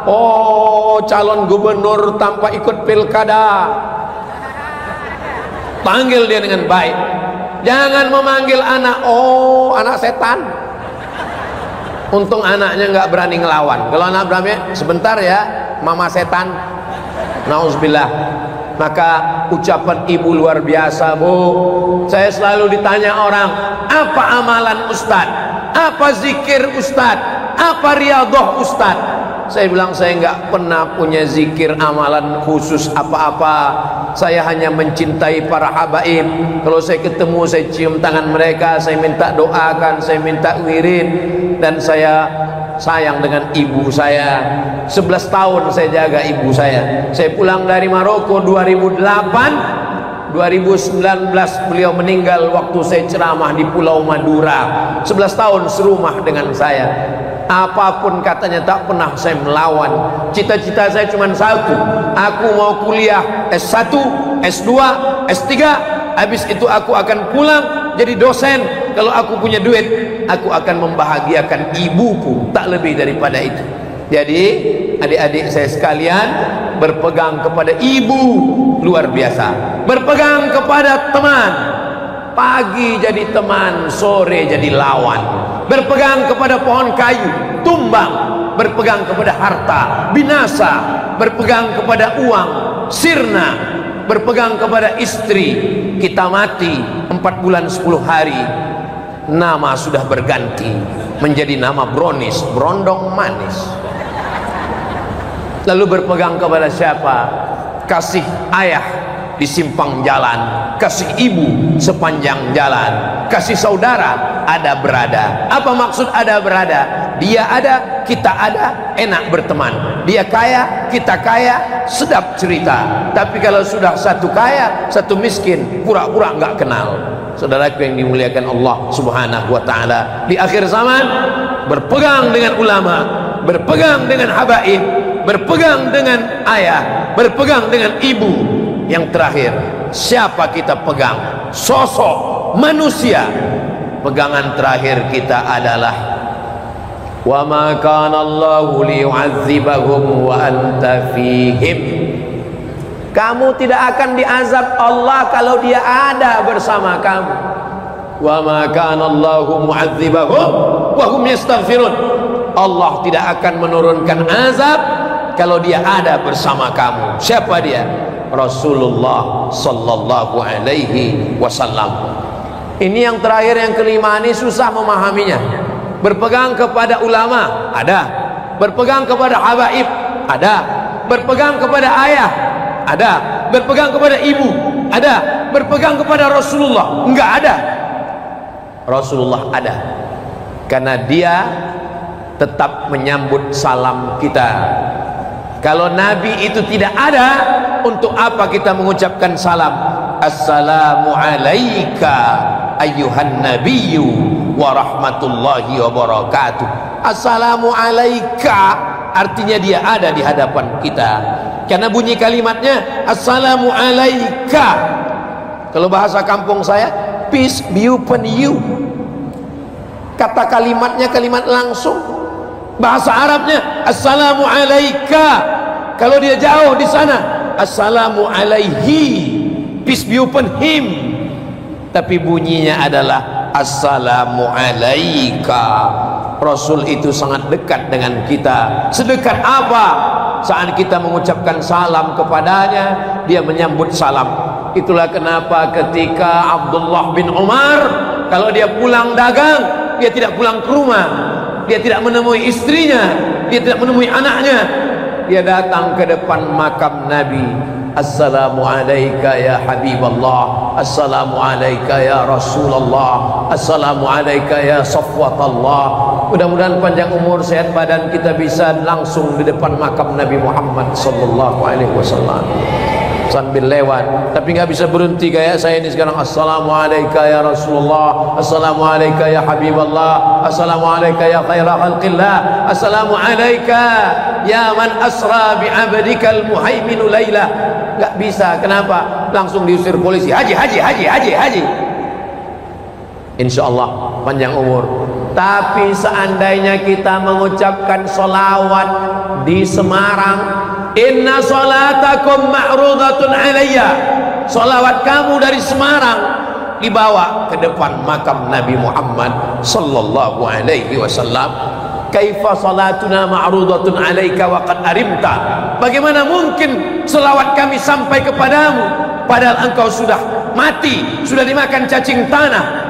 oh calon gubernur tanpa ikut pilkada, panggil dia dengan baik. Jangan memanggil anak, oh anak setan. Untung anaknya nggak berani ngelawan. Kalau anak berani, sebentar ya, mama setan. Nauzubillah. Maka ucapan ibu luar biasa, Bu. Saya selalu ditanya orang, apa amalan Ustad? Apa zikir Ustad? Apa riyadhah Ustad? Saya bilang saya nggak pernah punya zikir amalan khusus apa-apa. Saya hanya mencintai para habaib. Kalau saya ketemu, saya cium tangan mereka, saya minta doakan, saya minta wirid, dan saya sayang dengan ibu saya. 11 tahun saya jaga ibu saya. Saya pulang dari Maroko 2008, 2019 beliau meninggal waktu saya ceramah di Pulau Madura. 11 tahun serumah dengan saya. Apapun katanya tak pernah saya melawan. Cita-cita saya cuma satu, aku mau kuliah S1, S2, S3. Habis itu aku akan pulang jadi dosen. Kalau aku punya duit, aku akan membahagiakan ibuku, tak lebih daripada itu. Jadi adik-adik saya sekalian, berpegang kepada ibu luar biasa. Berpegang kepada teman, pagi jadi teman, sore jadi lawan. Berpegang kepada pohon kayu, tumbang. Berpegang kepada harta, binasa. Berpegang kepada uang, sirna. berpegang kepada istri, kita mati 4 bulan 10 hari, nama sudah berganti menjadi nama Bronis, berondong manis. Lalu berpegang kepada siapa? Kasih ayah di simpang jalan, kasih ibu sepanjang jalan, kasih saudara ada berada. Apa maksud ada berada? Dia ada, kita ada, enak berteman. Dia kaya, kita kaya, sedap cerita. Tapi kalau sudah satu kaya, satu miskin, pura-pura nggak kenal. Saudaraku yang dimuliakan Allah Subhanahu wa taala, di akhir zaman berpegang dengan ulama, berpegang dengan habaib, berpegang dengan ayah, berpegang dengan ibu. Yang terakhir, siapa kita pegang? Sosok manusia. Pegangan terakhir kita adalah wa ma kana Allahu liyu'adzibahum wa anta fihim. Kamu tidak akan diazab Allah kalau dia ada bersama kamu. Wa ma kana Allahu mu'adzibahum wa hum yastaghfirun. Allah tidak akan menurunkan azab kalau dia ada bersama kamu. Siapa dia? Rasulullah sallallahu alaihi wasallam. Ini yang terakhir, yang kelima ini susah memahaminya. Berpegang kepada ulama ada, berpegang kepada habaib ada, berpegang kepada ayah ada, berpegang kepada ibu ada, berpegang kepada Rasulullah enggak ada. Rasulullah ada karena dia tetap menyambut salam kita. Kalau Nabi itu tidak ada, untuk apa kita mengucapkan salam? Assalamu alayka ayyuhan nabiyyu wa rahmatullahi wa barakatuh. Assalamu alayka artinya dia ada di hadapan kita. Karena bunyi kalimatnya assalamu alayka. Kalau bahasa kampung saya, peace be upon you. Kata kalimatnya kalimat langsung. Bahasa Arabnya assalamu alayka. Kalau dia jauh di sana, assalamu alaihi, peace be upon him. Tapi bunyinya adalah assalamu alaika. Rasul itu sangat dekat dengan kita. Sedekat apa? Saat kita mengucapkan salam kepadanya, dia menyambut salam. Itulah kenapa ketika Abdullah bin Umar, kalau dia pulang dagang, dia tidak pulang ke rumah, dia tidak menemui istrinya, dia tidak menemui anaknya, dia datang ke depan makam Nabi. Assalamu alayka ya Habiballah, assalamu alayka ya Rasulullah, assalamu alayka ya Safwatallah. Mudah-mudahan panjang umur, sehat badan, kita bisa langsung di depan makam Nabi Muhammad sallallahu alaihi wasallam sambil lewat, tapi nggak bisa berhenti kayak saya ini sekarang. Assalamu alayka ya Rasulullah, assalamu alayka ya Habiballah, assalamu alayka ya khaira khalqillah, assalamu alayka ya man asra bi abdikal muhaiminu laila. Nggak bisa. Kenapa? Langsung diusir polisi. Haji, haji, haji, haji, haji. Insya Allah panjang umur. Tapi seandainya kita mengucapkan sholawat di Semarang, inna sholatakum ma'rudatun alayya, sholawat kamu dari Semarang dibawa ke depan makam Nabi Muhammad sallallahu alaihi wasallam. Kaifa salatuna ma'rudatun alaika wa qad arimta. Bagaimana mungkin selawat kami sampai kepadamu padahal engkau sudah mati, sudah dimakan cacing tanah.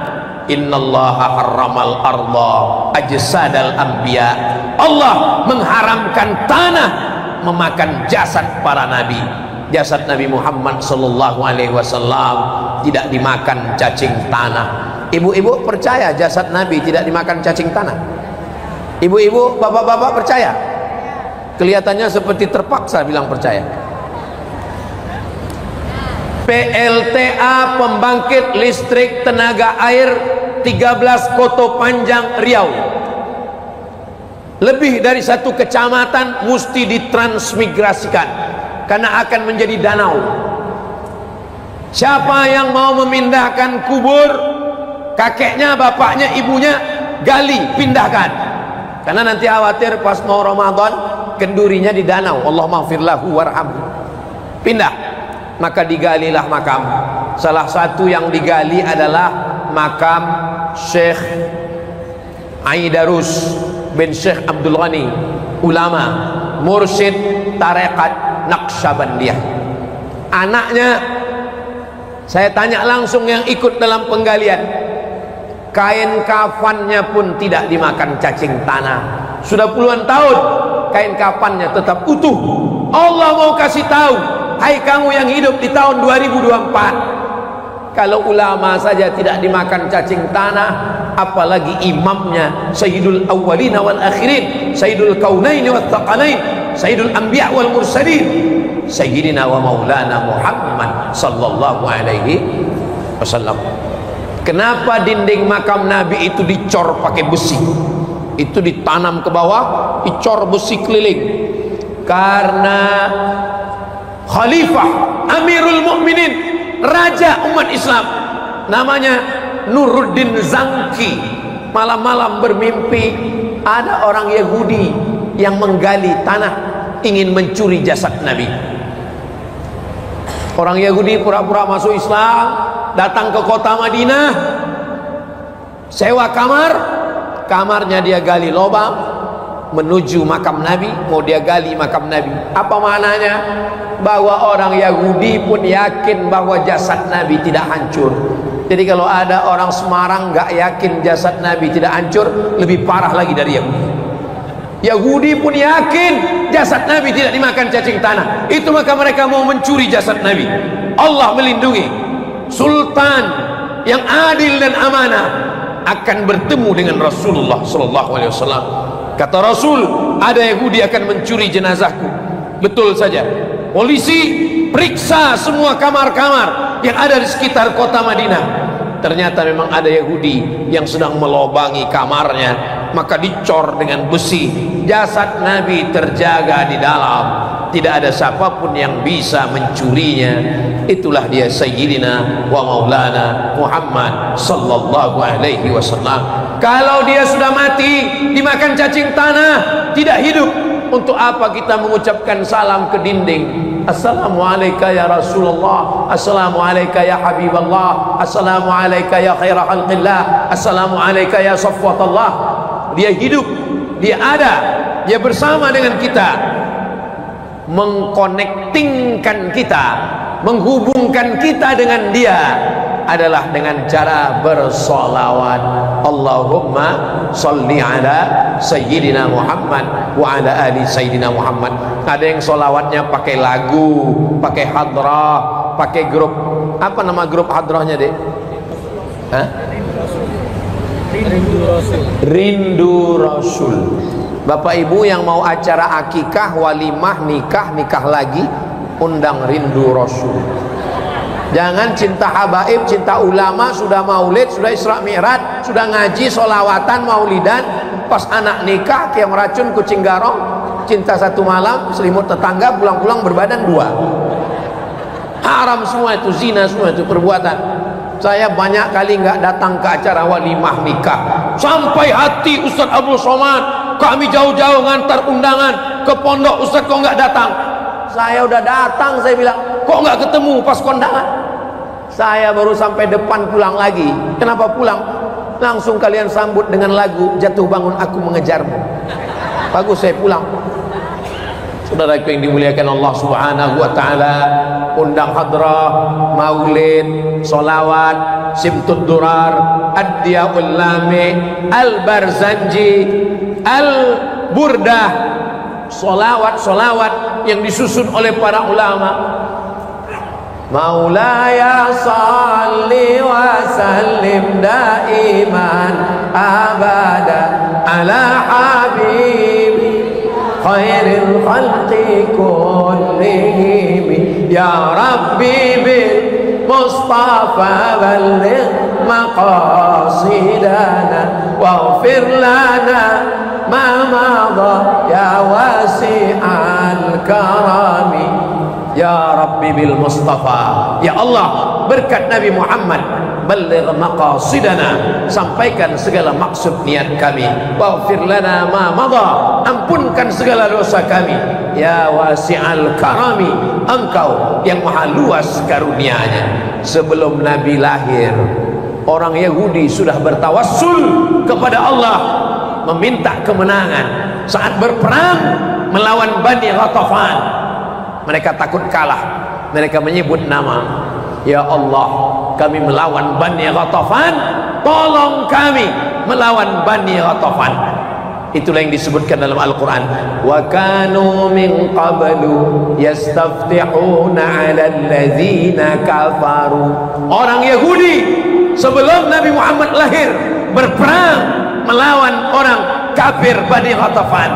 Innallaha harramal arda ajsadal anbiya. Allah mengharamkan tanah memakan jasad para nabi. Jasad Nabi Muhammad sallallahu alaihi wasallam tidak dimakan cacing tanah. Ibu-ibu percaya jasad Nabi tidak dimakan cacing tanah? Ibu-ibu, bapak-bapak percaya? Kelihatannya seperti terpaksa bilang percaya. PLTA, pembangkit listrik tenaga air 13 Koto Panjang Riau, lebih dari satu kecamatan mesti ditransmigrasikan karena akan menjadi danau. Siapa yang mau memindahkan kubur kakeknya, bapaknya, ibunya, gali, pindahkan. Karena nanti khawatir pas mau Ramadan kendurinya di danau. Allah maghfirlahu warhamhu. Pindah. Maka digalilah makam. Salah satu yang digali adalah makam Syekh Aidarus bin Syekh Abdul Ghani, ulama mursyid tarekat Naqsyabandiyah. Anaknya, saya tanya langsung yang ikut dalam penggalian, kain kafannya pun tidak dimakan cacing tanah. Sudah puluhan tahun kain kafannya tetap utuh. Allah mau kasih tahu, hai kamu yang hidup di tahun 2024, kalau ulama saja tidak dimakan cacing tanah, apalagi imamnya Sayyidul Awwalin wal Akhirin, Sayyidul Kaunain wal Thaqalain, Sayyidul Anbiya wal Mursalin, Sayyidina wa Maulana Muhammad sallallahu alaihi wasallam. Kenapa dinding makam Nabi itu dicor pakai besi? Itu ditanam ke bawah, dicor besi keliling. Karena Khalifah Amirul Mukminin, raja umat Islam, namanya Nuruddin Zangki, malam-malam bermimpi ada orang Yahudi yang menggali tanah ingin mencuri jasad Nabi. Orang Yahudi pura-pura masuk Islam, datang ke kota Madinah, sewa kamar, kamarnya dia gali lubang menuju makam Nabi, mau dia gali makam Nabi. Apa maknanya? Bahwa orang Yahudi pun yakin bahwa jasad Nabi tidak hancur. Jadi kalau ada orang Semarang gak yakin jasad Nabi tidak hancur, lebih parah lagi dari Yahudi. Yahudi pun yakin jasad Nabi tidak dimakan cacing tanah. Itu maka mereka mau mencuri jasad Nabi. Allah melindungi. Sultan yang adil dan amanah akan bertemu dengan Rasulullah SAW. Kata Rasul, ada Yahudi akan mencuri jenazahku. Betul saja. Polisi periksa semua kamar-kamar yang ada di sekitar kota Madinah. Ternyata memang ada Yahudi yang sedang melobangi kamarnya, maka dicor dengan besi. Jasad Nabi terjaga di dalam, tidak ada siapapun yang bisa mencurinya. Itulah dia Sayyidina wa Maulana Muhammad sallallahu alaihi wasallam. Kalau dia sudah mati dimakan cacing tanah, tidak hidup, untuk apa kita mengucapkan salam ke dinding? Assalamualaikum ya Rasulullah, Assalamualaikum ya Habiballah, Assalamualaikum ya khaira khalqillah, Assalamualaikum ya Safwatullah. Dia hidup, dia ada, dia bersama dengan kita, mengkonektingkan kita, menghubungkan kita dengan dia adalah dengan cara bersolawat. Allahumma salli ala Sayyidina Muhammad wa ala ali Sayyidina Muhammad. Ada yang solawatnya pakai lagu, pakai hadrah, pakai grup. Apa nama grup hadrahnya, Dek? Hah? Rindu Rasul. Rindu Rasul. Bapak Ibu yang mau acara akikah, walimah, nikah lagi, undang Rindu Rasul. Jangan cinta habaib, cinta ulama, sudah maulid, sudah Isra Mi'raj, sudah ngaji, solawatan, maulidan, pas anak nikah kayak meracun kucing garong, cinta satu malam, selimut tetangga, pulang-pulang berbadan dua. Haram semua itu, zina semua itu perbuatan. Saya banyak kali nggak datang ke acara walimah nikah, sampai hati Ustaz Abdul Somad, kami jauh-jauh ngantar undangan ke pondok, Ustaz kok nggak datang? Saya udah datang, saya bilang, kok nggak ketemu pas kondangan? Saya baru sampai depan pulang lagi. Kenapa pulang? Langsung kalian sambut dengan lagu Jatuh Bangun Aku Mengejarmu. Bagus, saya pulang. Saudara yang dimuliakan Allah Subhanahu wa taala, undang hadrah, maulid, solawat, simtud durar, ad-diyaul lami, al-barzanji, al-burdah, solawat yang disusun oleh para ulama. Maulaya salli wa sallim daiman abada ala habibi khairil khalqi kullihim ya rabbi bil mustafa balligh maqasidana waghfir lana ma madha ya wasi'al karami ya Rabbi bil Mustafa. Ya Allah, berkat Nabi Muhammad, balligh maqasidana, sampaikan segala maksud niat kami. Waghfir lana ma madha, ampunkan segala dosa kami. Ya wasi'al karami, engkau yang maha luas karunia-Nya. Sebelum Nabi lahir, orang Yahudi sudah bertawassul kepada Allah, meminta kemenangan saat berperang melawan Bani Ghatafan. Mereka takut kalah. mereka menyebut nama. Ya Allah, kami melawan Bani Ghatafan, tolong kami melawan Bani Ghatafan. Itulah yang disebutkan dalam Al-Quran. Wa kanu min qablu yastaftihuna 'ala alladzina kafaru. Orang Yahudi sebelum Nabi Muhammad lahir berperang melawan orang kafir Bani Ghatafan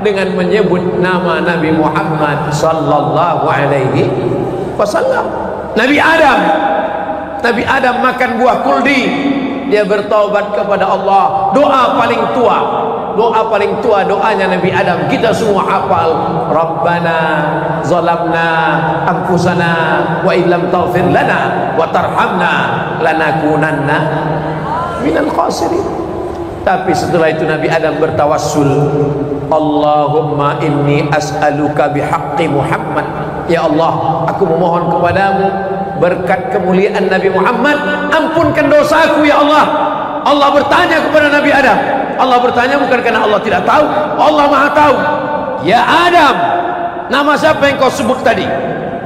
dengan menyebut nama Nabi Muhammad sallallahu alaihi wasallam. Nabi Adam makan buah kuldi, dia bertaubat kepada Allah. Doa paling tua doanya Nabi Adam, kita semua hafal. Rabbana zalamna anfusana wa illam taghfir lana wa tarhamna lanakunanna minal khasirin. Tapi setelah itu Nabi Adam bertawassul, Allahumma inni as'aluka bihaqqi Muhammad. Ya Allah, aku memohon kepadamu berkat kemuliaan Nabi Muhammad, ampunkan dosaku ya Allah. Allah bertanya kepada Nabi Adam. Allah bertanya bukan karena Allah tidak tahu, Allah Maha tahu. Ya Adam, nama siapa yang kau sebut tadi?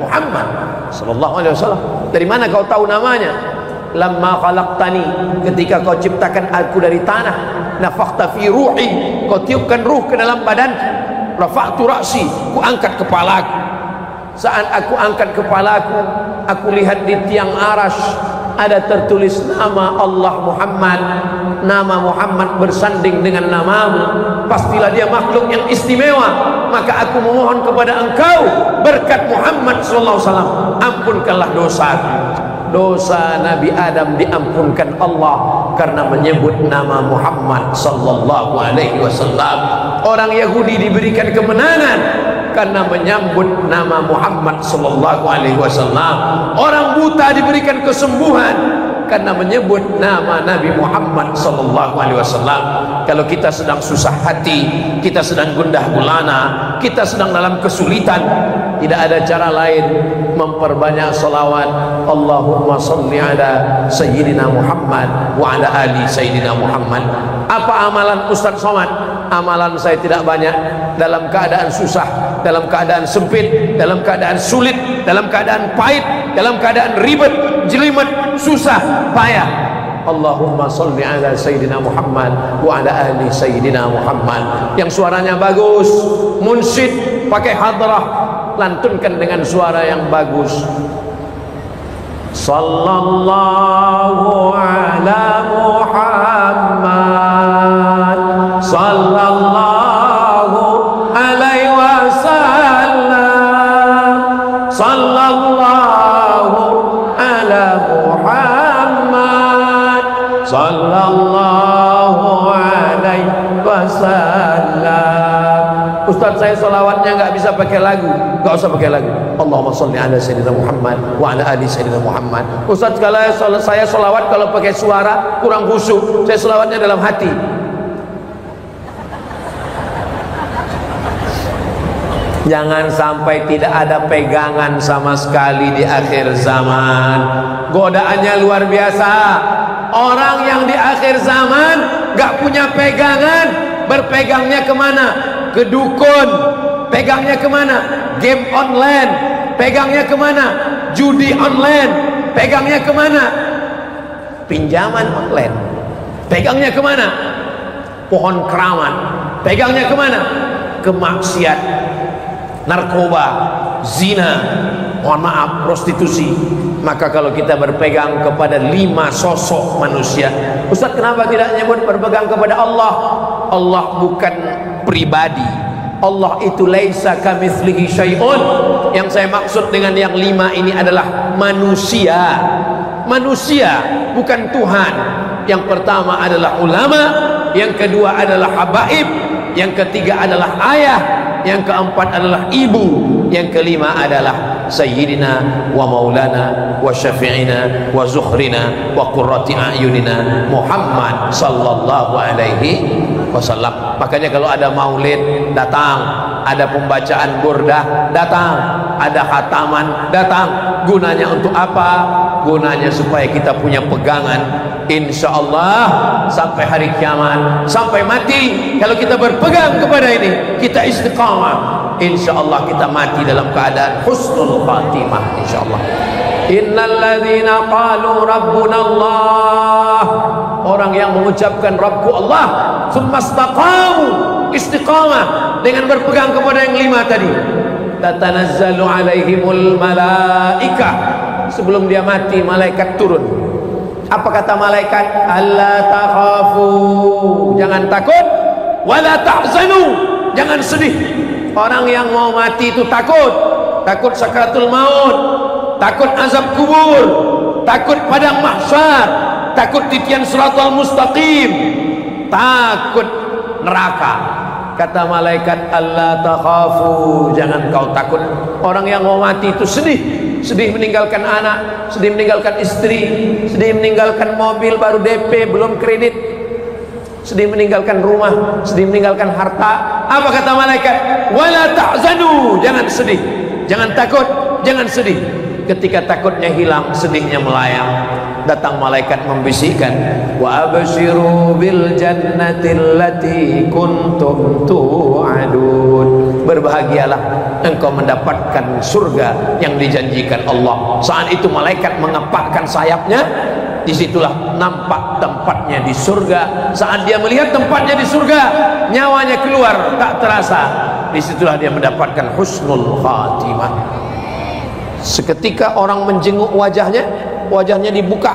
Muhammad sallallahu alaihi wasallam. Dari mana kau tahu namanya? Lamma khalaqtani, ketika kau ciptakan aku dari tanah, nafakhta fi ruhi, kau tiupkan ruh ke dalam badanku. Rafa'tu ra'si, ku angkat kepalaku. Saat aku angkat kepalaku, aku lihat di tiang arash ada tertulis nama Allah Muhammad. Nama Muhammad bersanding dengan namamu, pastilah dia makhluk yang istimewa. Maka aku memohon kepada engkau berkat Muhammad sallallahu alaihi wasallam, ampunkanlah dosaku. Dosa Nabi Adam diampunkan Allah karena menyebut nama Muhammad sallallahu alaihi wasallam. Orang Yahudi diberikan kemenangan karena menyambut nama Muhammad sallallahu alaihi wasallam. Orang buta diberikan kesembuhan karena menyebut nama Nabi Muhammad sallallahu alaihi wasallam. Kalau kita sedang susah hati, kita sedang gundah gulana, kita sedang dalam kesulitan, tidak ada cara lain memperbanyak salawat. Allahumma salli ala sayyidina Muhammad wa ala ali sayyidina Muhammad. Apa amalan Ustaz Somad? Amalan saya tidak banyak. Dalam keadaan susah, dalam keadaan sempit, dalam keadaan sulit, dalam keadaan pahit, dalam keadaan ribet, jelimet, susah, payah, Allahumma salli ala sayyidina Muhammad wa ala ali sayyidina Muhammad. Yang suaranya bagus, munsyid pakai hadrah, lantunkan dengan suara yang bagus. Sallallahu ala Muhammad, sallallahu alaihi wasallam, sallallahu ala Muhammad, sallallahu alaihi wasallam. Ustaz, saya solawatnya nggak bisa pakai lagu. Nggak usah pakai lagu. Allahumma sholli ala sayyidina Muhammad wa ala ali sayyidina Muhammad. Ustaz, kalau saya solawat kalau pakai suara kurang khusyuk. Saya solawatnya dalam hati. Jangan sampai tidak ada pegangan sama sekali di akhir zaman. Godaannya luar biasa. Orang yang di akhir zaman gak punya pegangan, berpegangnya kemana? Ke dukun. Pegangnya kemana? Game online. Pegangnya kemana? Judi online. Pegangnya kemana? Pinjaman online. Pegangnya kemana? Pohon keramat. Pegangnya kemana? Kemaksiat, narkoba, zina, mohon maaf, prostitusi. Maka kalau kita berpegang kepada 5 sosok manusia, Ustaz kenapa tidak nyebut berpegang kepada Allah? Allah bukan pribadi. Allah itu laisa kamitslihi syai'un. Yang saya maksud dengan yang 5 ini adalah manusia. Manusia, bukan Tuhan. Yang pertama adalah ulama, yang kedua adalah habaib, yang ketiga adalah ayah, yang keempat adalah ibu, yang kelima adalah sayyidina wa maulana wa syafi'ina wa zuhrina wa qurrati a'yunina Muhammad sallallahu alaihi wasallam. Makanya kalau ada maulid datang, ada pembacaan burdah datang, ada khataman datang. Gunanya untuk apa? Gunanya supaya kita punya pegangan, insyaallah sampai hari kiamat, sampai mati. Kalau kita berpegang kepada ini, kita istiqamah. insyaallah kita mati dalam keadaan husnul khatimah insyaallah. Innal ladzina qalu rabbuna Allah, orang yang mengucapkan Rabbku Allah, tsumma istaqamu, istiqamah dengan berpegang kepada yang 5 tadi, tatanazzalu alaihimul malaikah, sebelum dia mati malaikat turun. Apa kata malaikat? Alla takhafu, jangan takut, wala tahzanu, jangan sedih. Orang yang mau mati itu takut sakaratul maut, takut azab kubur, takut padang mahsyar, takut titian siratal mustaqim, takut neraka. Kata malaikat, alla takhafu, jangan kau takut. Orang yang mau mati itu sedih meninggalkan anak, sedih meninggalkan istri, sedih meninggalkan mobil baru DP belum kredit, sedih meninggalkan rumah, sedih meninggalkan harta. Apa kata malaikat? Wala tahzanu, jangan sedih, jangan takut, jangan sedih. Ketika takutnya hilang, sedihnya melayang, datang malaikat membisikkan, wa abshiru bil jannati allati kuntum tu'adun, berbahagialah engkau mendapatkan surga yang dijanjikan Allah. Saat itu malaikat mengepakkan sayapnya, disitulah nampak tempatnya di surga. Saat dia melihat tempatnya di surga, nyawanya keluar tak terasa, disitulah dia mendapatkan husnul khatimah. Seketika orang menjenguk wajahnya dibuka,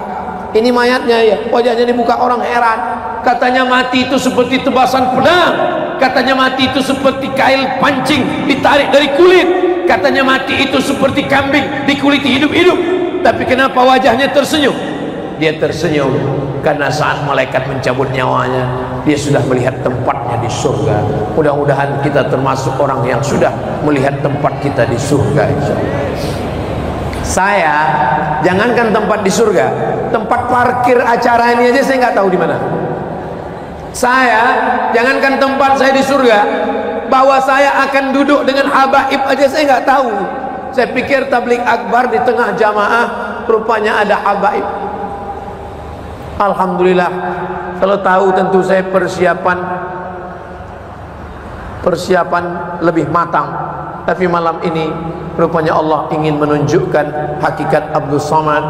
ini mayatnya ya, wajahnya dibuka, orang heran. Katanya mati itu seperti tebasan pedang, katanya mati itu seperti kail pancing ditarik dari kulit, katanya mati itu seperti kambing dikuliti hidup-hidup. Tapi kenapa wajahnya tersenyum? Dia tersenyum karena saat malaikat mencabut nyawanya, dia sudah melihat tempatnya di surga. Mudah-mudahan kita termasuk orang yang sudah melihat tempat kita di surga insyaallah. Saya jangankan tempat di surga, tempat parkir acara ini aja saya nggak tahu di mana. Saya jangankan tempat saya di surga, bahwa saya akan duduk dengan habaib aja saya nggak tahu. Saya pikir tabligh akbar di tengah jamaah, rupanya ada habaib. Alhamdulillah, kalau tahu tentu saya persiapan lebih matang. Tapi malam ini rupanya Allah ingin menunjukkan hakikat Abdul Somad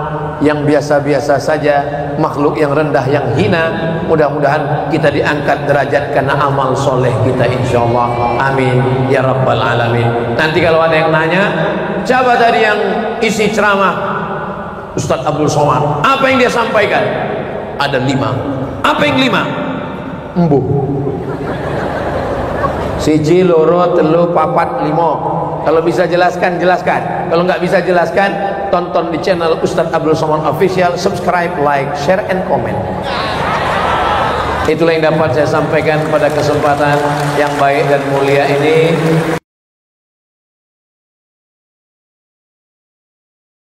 yang biasa-biasa saja, makhluk yang rendah, yang hina. Mudah-mudahan kita diangkat derajat karena amal soleh kita insyaallah. Amin ya rabbal alamin. Nanti kalau ada yang nanya, siapa tadi yang isi ceramah Ustadz Abdul Somad, apa yang dia sampaikan? Ada 5. Apa yang 5? Embuh. Siji, loro, telu, papat, limo. Kalau bisa jelaskan, jelaskan. Kalau nggak bisa jelaskan, tonton di channel Ustadz Abdul Somad Official, subscribe, like, share, and comment. Itulah yang dapat saya sampaikan pada kesempatan yang baik dan mulia ini.